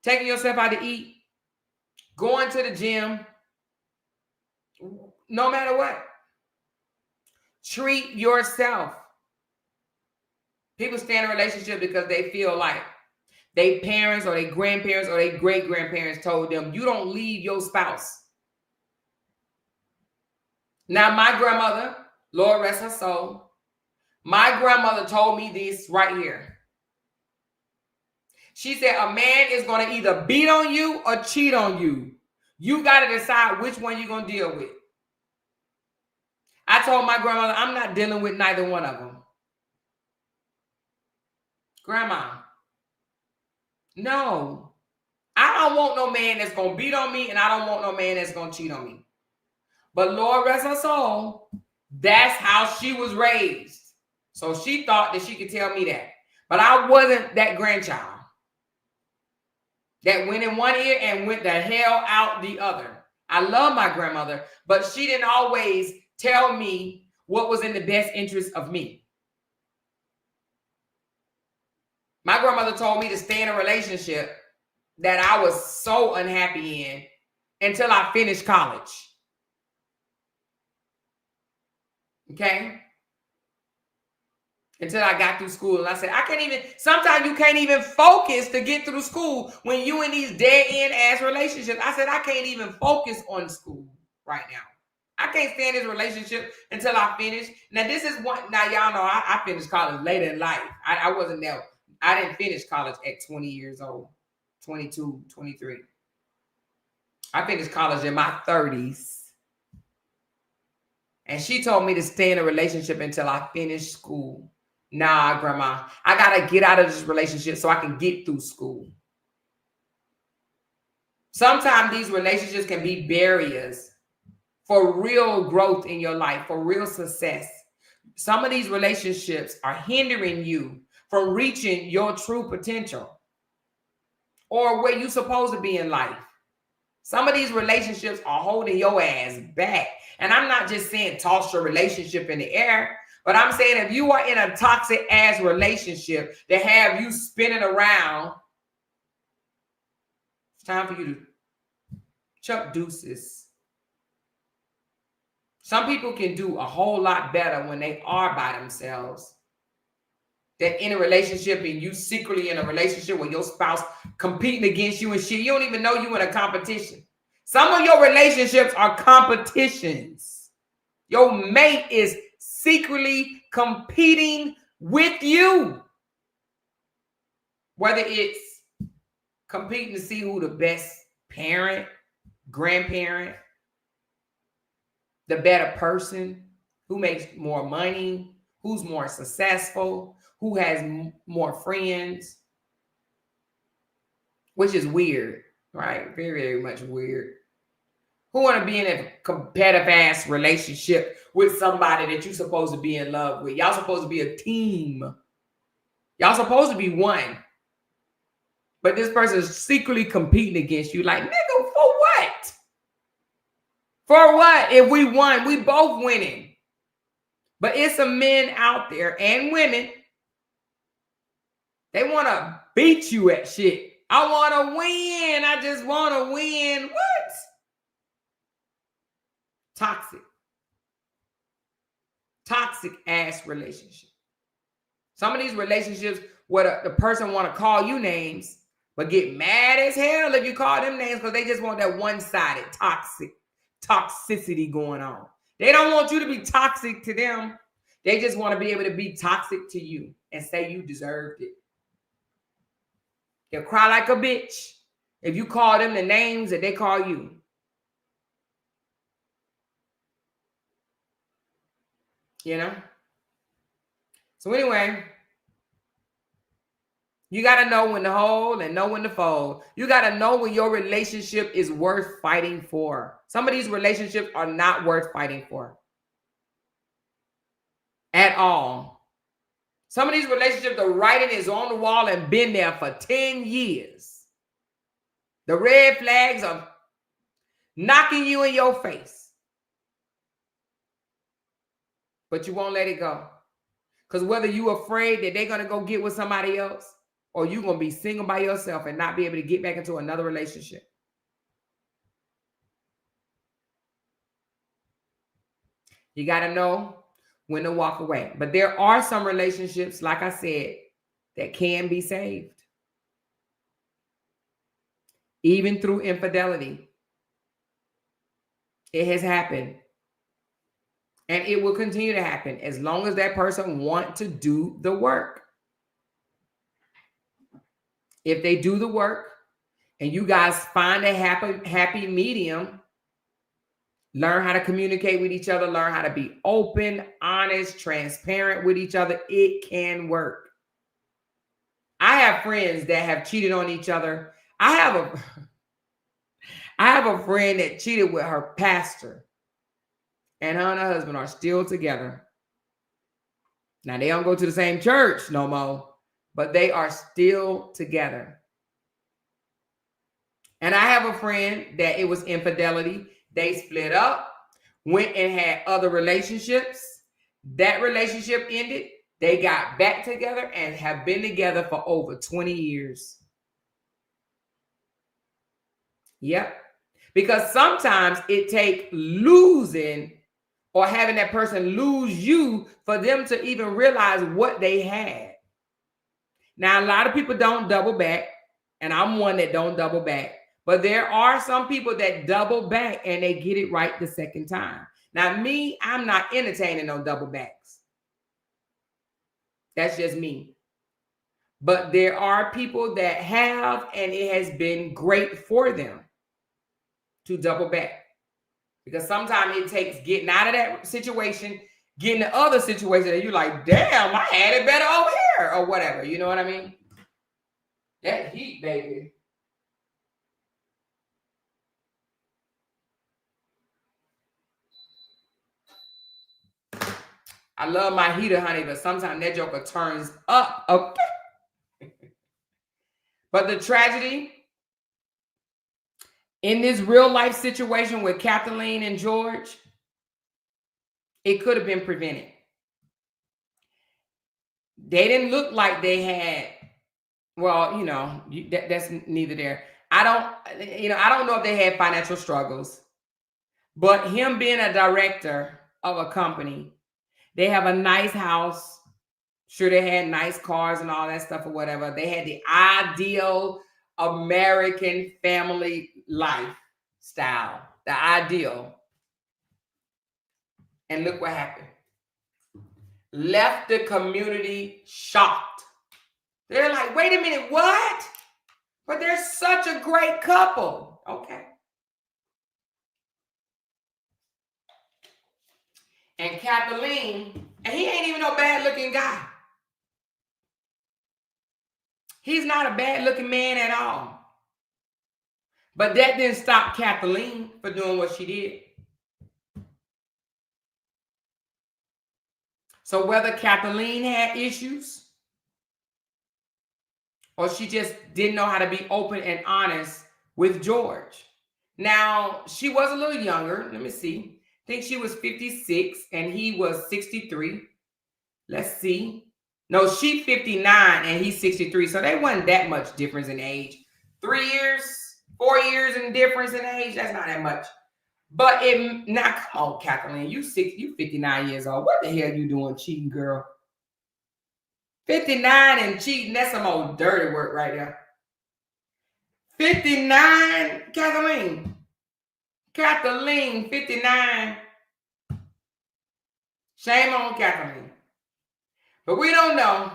taking yourself out to eat, going to the gym, no matter what. Treat yourself. People stay in a relationship because they feel like their parents or their grandparents or their great-grandparents told them, you don't leave your spouse. Now, my grandmother, Lord rest her soul, my grandmother told me this right here. She said a man is going to either beat on you or cheat on you. You got to decide which one you're going to deal with. I told my grandmother, I'm not dealing with neither one of them. Grandma, no. I don't want no man that's going to beat on me, and I don't want no man that's going to cheat on me. But Lord rest her soul, that's how she was raised. So she thought that she could tell me that. But I wasn't that grandchild that went in one ear and went the hell out the other. I love my grandmother, but she didn't always tell me what was in the best interest of me. My grandmother told me to stay in a relationship that I was so unhappy in until I finished college. Okay? Until I got through school. And I said, sometimes you can't even focus to get through school when you in these dead-end ass relationships. I said, I can't even focus on school right now. I can't stay in this relationship until I finish. Now, this is one. Now, y'all know I finished college later in life. I wasn't there. I didn't finish college at 20 years old, 22, 23. I finished college in my 30s. And she told me to stay in a relationship until I finished school. Nah, Grandma, I got to get out of this relationship so I can get through school. Sometimes these relationships can be barriers for real growth in your life, for real success. Some of these relationships are hindering you from reaching your true potential or where you're supposed to be in life. Some of these relationships are holding your ass back. And I'm not just saying toss your relationship in the air, but I'm saying if you are in a toxic ass relationship that have you spinning around, it's time for you to chuck deuces. Some people can do a whole lot better when they are by themselves than in a relationship and you secretly in a relationship with your spouse competing against you and shit. You don't even know you in a competition. Some of your relationships are competitions. Your mate is secretly competing with you. Whether it's competing to see who the best parent, grandparent, the better person, who makes more money, who's more successful, who has more friends, which is weird, right? Very, very much weird. Who want to be in a competitive ass relationship with somebody that you're supposed to be in love with? Y'all supposed to be a team. Y'all supposed to be one. But this person is secretly competing against you. Like, nigga, for what? For what? If we won, we both winning. But it's some men out there and women. They want to beat you at shit. I want to win. I just want to win. What? Toxic. Toxic ass relationship. Some of these relationships where the person want to call you names, but get mad as hell if you call them names because they just want that one-sided toxicity going on. They don't want you to be toxic to them. They just want to be able to be toxic to you and say you deserved it. They'll cry like a bitch if you call them the names that they call you. You know? So anyway, you got to know when to hold and know when to fold. You got to know when your relationship is worth fighting for. Some of these relationships are not worth fighting for at all. Some of these relationships, the writing is on the wall and been there for 10 years. The red flags are knocking you in your face. But you won't let it go. Because whether you're afraid that they're going to go get with somebody else or you're going to be single by yourself and not be able to get back into another relationship. You got to know when to walk away. But there are some relationships, like I said, that can be saved. Even through infidelity. It has happened. And it will continue to happen as long as that person wants to do the work. if they do the work and you guys find a happy medium, learn how to communicate with each other, learn how to be open, honest, transparent with each other, it can work. I have friends that have cheated on each other. I have a friend that cheated with her pastor, and her and her husband are still together. Now, they don't go to the same church no more, but they are still together. And I have a friend that it was infidelity. They split up, went and had other relationships. That relationship ended. They got back together and have been together for over 20 years. Yep. Because sometimes it takes losing or having that person lose you for them to even realize what they had. Now, a lot of people don't double back, and I'm one that don't double back. But there are some people that double back and they get it right the second time. Now, me, I'm not entertaining no double backs. That's just me. But there are people that have, and it has been great for them to double back. Because sometimes it takes getting out of that situation, getting the other situation, and you're like, damn, I had it better over here, or whatever. You know what I mean? That heat, baby. I love my heater, honey, but sometimes that joker turns up. Okay. But the tragedy in this real life situation with Kathleen and George, it could have been prevented. They didn't look like they had, well, you know, that's neither there. I don't know if they had financial struggles, but him being a director of a company, they have a nice house. Sure, they had nice cars and all that stuff or whatever. They had the ideal American family lifestyle, the ideal. And look what happened. Left the community shocked. They're like, wait a minute, what? But they're such a great couple. Okay. And Kathleen, and he ain't even no bad looking guy. He's not a bad looking man at all. But that didn't stop Kathleen for doing what she did. So whether Kathleen had issues or she just didn't know how to be open and honest with George. Now, she was a little younger. Let me see. I think she was 56 and he was 63. Let's see. No, she's 59 and he's 63. So they wasn't that much difference in age. 3 years, 4 years in difference in age. That's not that much. But now, come on, Kathleen. You 59 years old. What the hell you doing cheating, girl? 59 and cheating, that's some old dirty work right there. 59, Kathleen. Kathleen, 59. Shame on Kathleen. But we don't know.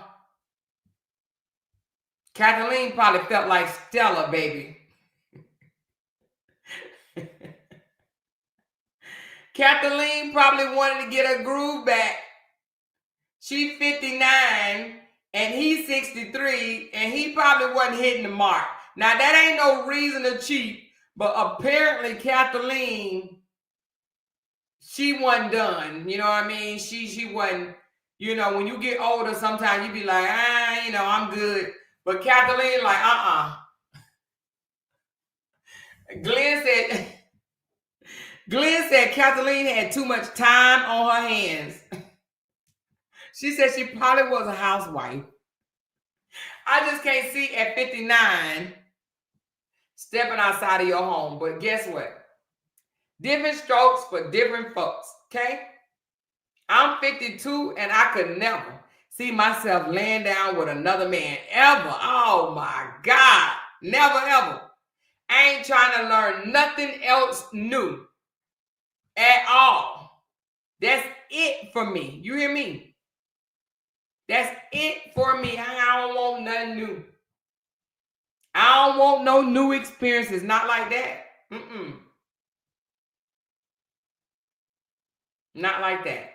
Kathleen probably felt like Stella, baby. Kathleen probably wanted to get her groove back. She's 59 and he's 63 and he probably wasn't hitting the mark. Now, that ain't no reason to cheat, but apparently Kathleen, she wasn't done. You know what I mean? She wasn't, you know, when you get older, sometimes you be like, you know, I'm good. But Kathleen like, Glenn said Kathleen had too much time on her hands. She said she probably was a housewife. I just can't see at 59 stepping outside of your home. But guess what? Different strokes for different folks, okay? I'm 52 and I could never see myself laying down with another man ever. Oh my God. Never, ever. I ain't trying to learn nothing else new at all. That's it for me. You hear me? That's it for me. I don't want nothing new. I don't want no new experiences. Not like that. Not like that.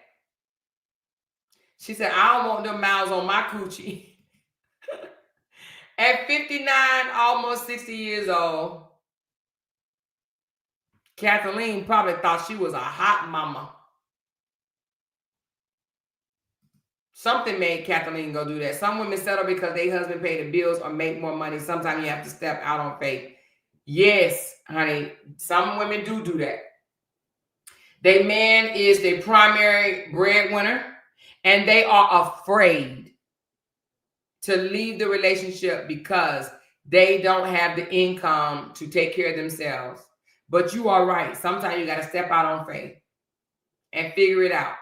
She said, I don't want them miles on my coochie. At 59, almost 60 years old, Kathleen probably thought she was a hot mama. Something made Kathleen go do that. Some women settle because their husband pay the bills or make more money. Sometimes you have to step out on faith. Yes, honey. Some women do that. Their man is the primary breadwinner, and they are afraid to leave the relationship because they don't have the income to take care of themselves. But you are right. Sometimes you got to step out on faith and figure it out.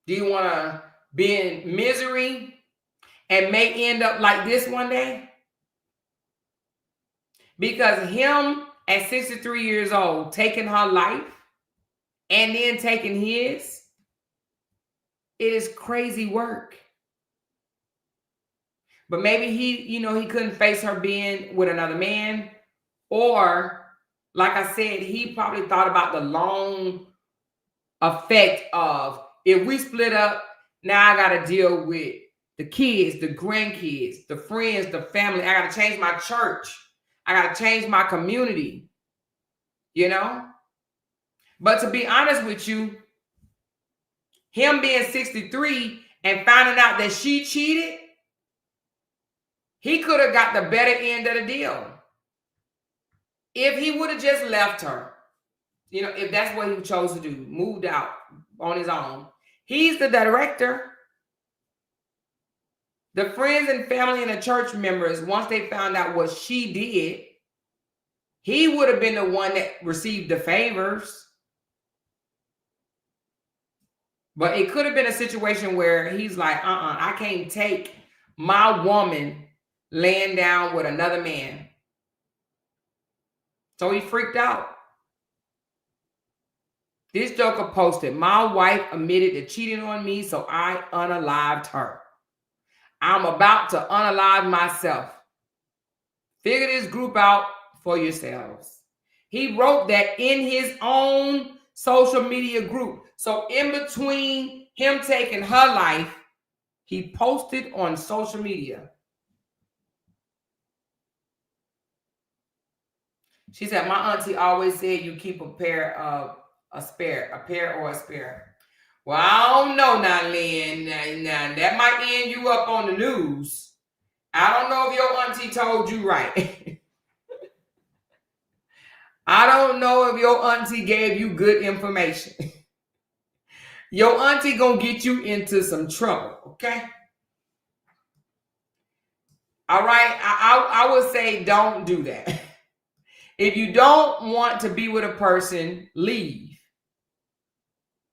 Do you want to be in misery and may end up like this one day? Because him at 63 years old taking her life and then taking his, it is crazy work. But maybe he couldn't face her being with another man. Or, like I said, he probably thought about the long effect of, if we split up, now I got to deal with the kids, the grandkids, the friends, the family. I got to change my church. I got to change my community, But to be honest with you, him being 63 and finding out that she cheated, he could have got the better end of the deal. If he would have just left her, if that's what he chose to do, moved out on his own. He's the director. The friends and family and the church members, once they found out what she did, he would have been the one that received the favors. But it could have been a situation where he's like, I can't take my woman laying down with another man. So he freaked out. This joker posted, my wife admitted to cheating on me, so I unalived her. I'm about to unalive myself. Figure this group out for yourselves. He wrote that in his own social media group. So in between him taking her life, he posted on social media. She said, my auntie always said you keep a pair or a spare. Well, I don't know now, Lynn. Now, that might end you up on the news. I don't know if your auntie told you right. I don't know if your auntie gave you good information. Your auntie gonna get you into some trouble, okay? All right, I would say don't do that. If you don't want to be with a person, leave.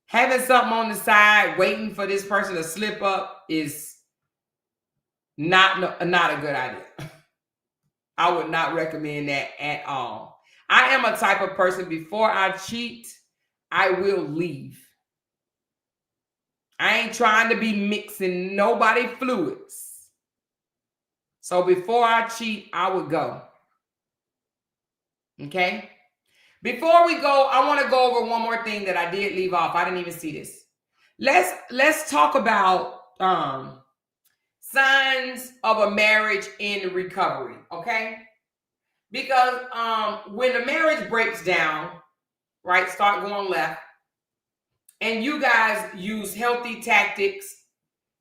Having something on the side, waiting for this person to slip up is not a good idea. I would not recommend that at all. I am a type of person, before I cheat, I will leave. I ain't trying to be mixing nobody fluids. So before I cheat, I would go. Okay? Before we go, I want to go over one more thing that I did leave off. I didn't even see this. Let's talk about signs of a marriage in recovery, okay? Because when the marriage breaks down, right, start going left, and you guys use healthy tactics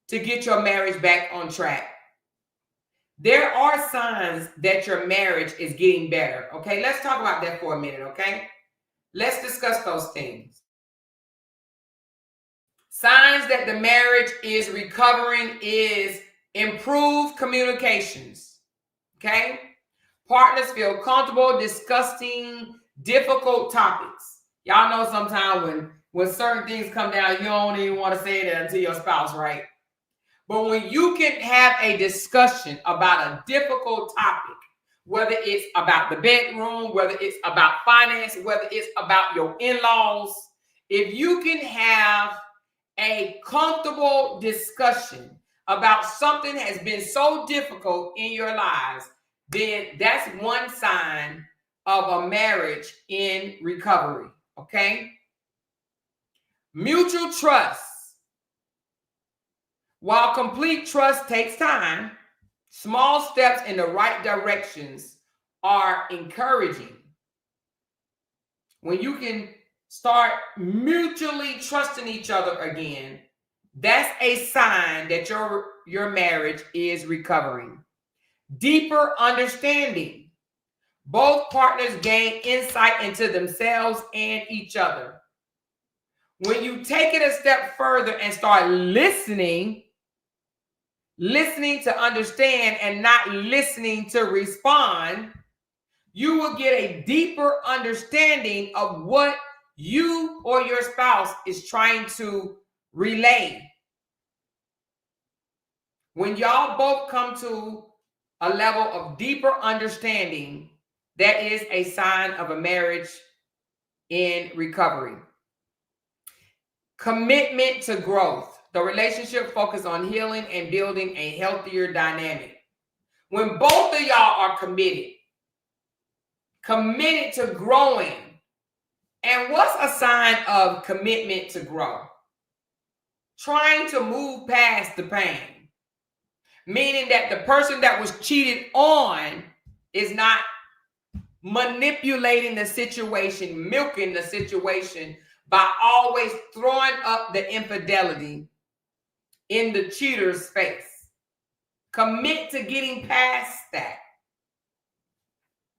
to get your marriage back on track, there are signs that your marriage is getting better, okay? Let's talk about that for a minute, okay? Let's discuss those things. Signs that the marriage is recovering is improved communications, okay? Partners feel comfortable discussing difficult topics. Y'all know sometimes when certain things come down, you don't even want to say that to your spouse, right? But when you can have a discussion about a difficult topic, whether it's about the bedroom, whether it's about finance, whether it's about your in-laws, if you can have a comfortable discussion about something has been so difficult in your lives, then that's one sign of a marriage in recovery, okay? Mutual trust. While complete trust takes time, small steps in the right directions are encouraging. When you can start mutually trusting each other again, that's a sign that your marriage is recovering. Deeper understanding. Both partners gain insight into themselves and each other. When you take it a step further and start listening to understand and not listening to respond, you will get a deeper understanding of what you or your spouse is trying to relay. When y'all both come to a level of deeper understanding, that is a sign of a marriage in recovery. Commitment to growth. The relationship focuses on healing and building a healthier dynamic. When both of y'all are committed to growing. And what's a sign of commitment to grow? Trying to move past the pain. Meaning that the person that was cheated on is not manipulating the situation, milking the situation by always throwing up the infidelity in the cheater's face. Commit to getting past that.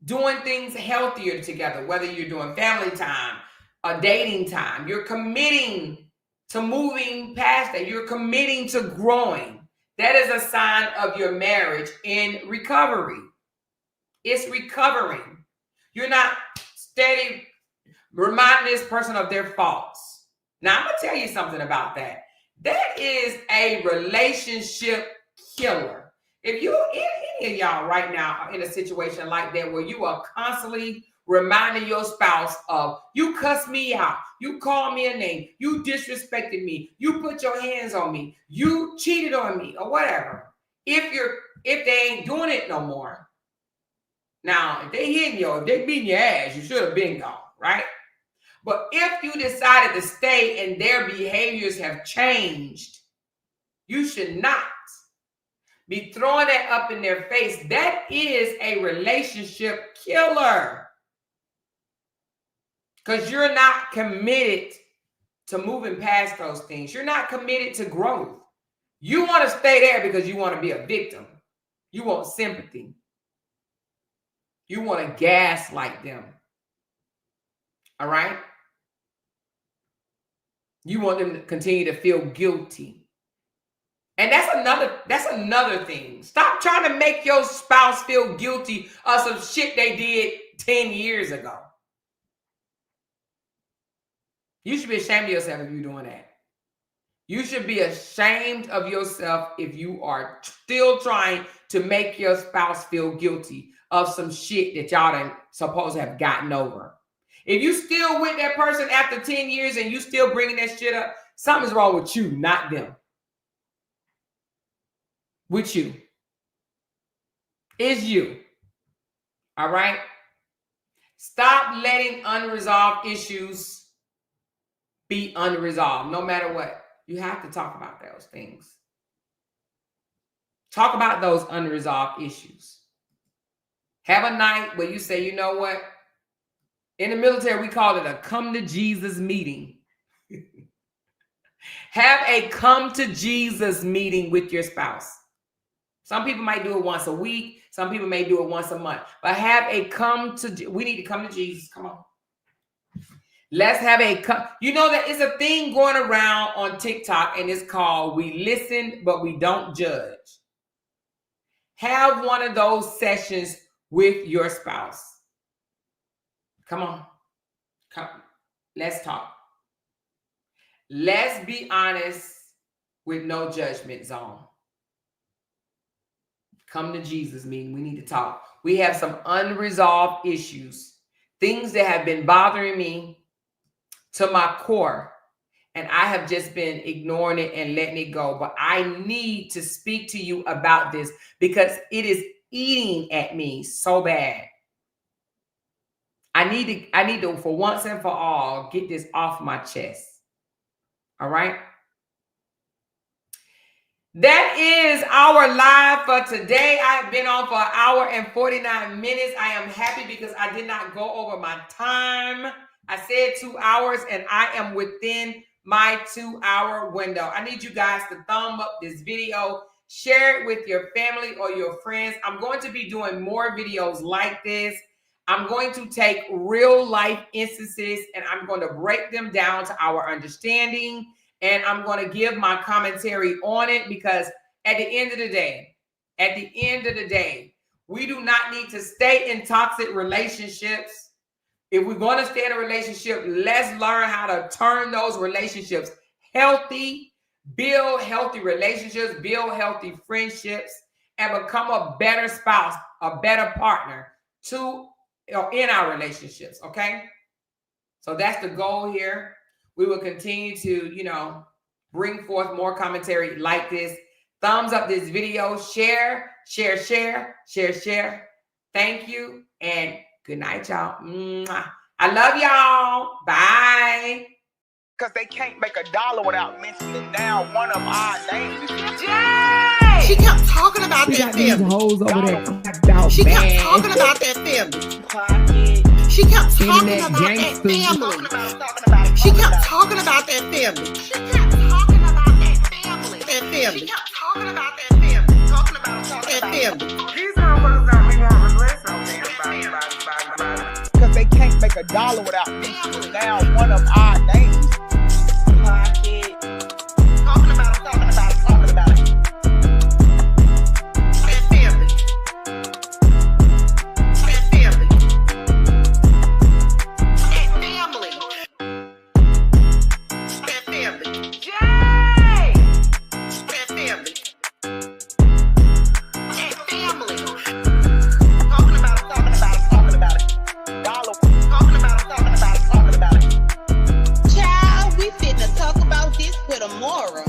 Doing things healthier together, whether you're doing family time or dating time. You're committing to moving past that. You're committing to growing. That is a sign of your marriage in recovery. It's recovering. You're not steady reminding this person of their faults. Now, I'm going to tell you something about that. That is a relationship killer. If you, any of y'all right now are in a situation like that where you are constantly reminding your spouse of, you cussed me out, you called me a name, you disrespected me, you put your hands on me, you cheated on me, or whatever. If they ain't doing it no more. Now, if they hitting you, if they beating your ass, you should have been gone, right? But if you decided to stay and their behaviors have changed, you should not be throwing that up in their face. That is a relationship killer. Because you're not committed to moving past those things. You're not committed to growth. You want to stay there because you want to be a victim. You want sympathy. You want to gaslight them. All right? You want them to continue to feel guilty. And that's another thing. Stop trying to make your spouse feel guilty of some shit they did 10 years ago. You should be ashamed of yourself if you're doing that. You should be ashamed of yourself if you are still trying to make your spouse feel guilty of some shit that y'all done supposed to have gotten over. If you still with that person after 10 years and you still bringing that shit up, something's wrong with you, not them. With you. It's you. All right? Stop letting unresolved issues be unresolved, no matter what. You have to talk about those things. Talk about those unresolved issues. Have a night where you say, you know what? In the military, we call it a come to Jesus meeting. Have a come to Jesus meeting with your spouse. Some people might do it once a week. Some people may do it once a month. But have a we need to come to Jesus. Come on. Let's have you know that it's a thing going around on TikTok and it's called we listen, but we don't judge. Have one of those sessions with your spouse. Come on. Come. Let's talk. Let's be honest with no judgment zone. Come to Jesus meeting. We need to talk. We have some unresolved issues, things that have been bothering me to my core. And I have just been ignoring it and letting it go. But I need to speak to you about this because it is eating at me so bad. I need to, for once and for all, get this off my chest. All right. That is our live for today. I have been on for an hour and 49 minutes. I am happy because I did not go over my time. I said 2 hours and I am within my 2-hour window. I need you guys to thumb up this video, share it with your family or your friends. I'm going to be doing more videos like this. I'm going to take real life instances and I'm going to break them down to our understanding. And I'm going to give my commentary on it because at the end of the day, we do not need to stay in toxic relationships. If we're going to stay in a relationship, let's learn how to turn those relationships healthy, build healthy relationships, build healthy friendships, and become a better spouse, a better partner in our relationships, okay? So that's the goal here. We will continue to, bring forth more commentary like this. Thumbs up this video, share. Thank you, and good night, y'all. I love y'all. Bye. Because they can't make $1 without mentioning down one of our names. Jay! She kept talking about that family. Hoes over there. She kept talking about that family. She kept talking about that family. She kept talking about that family. She kept talking about that family. That family. She kept talking about that family. Talking about that family. These motherfuckers don't be wanting to listen. Bye. Because they can't make $1 without mentioning down one of our names. Talking about it. That family. That family. That family. Jay! That family. That family. Talking about it. Talking about it. Talking about it. Child, we finna talk about this with Amora.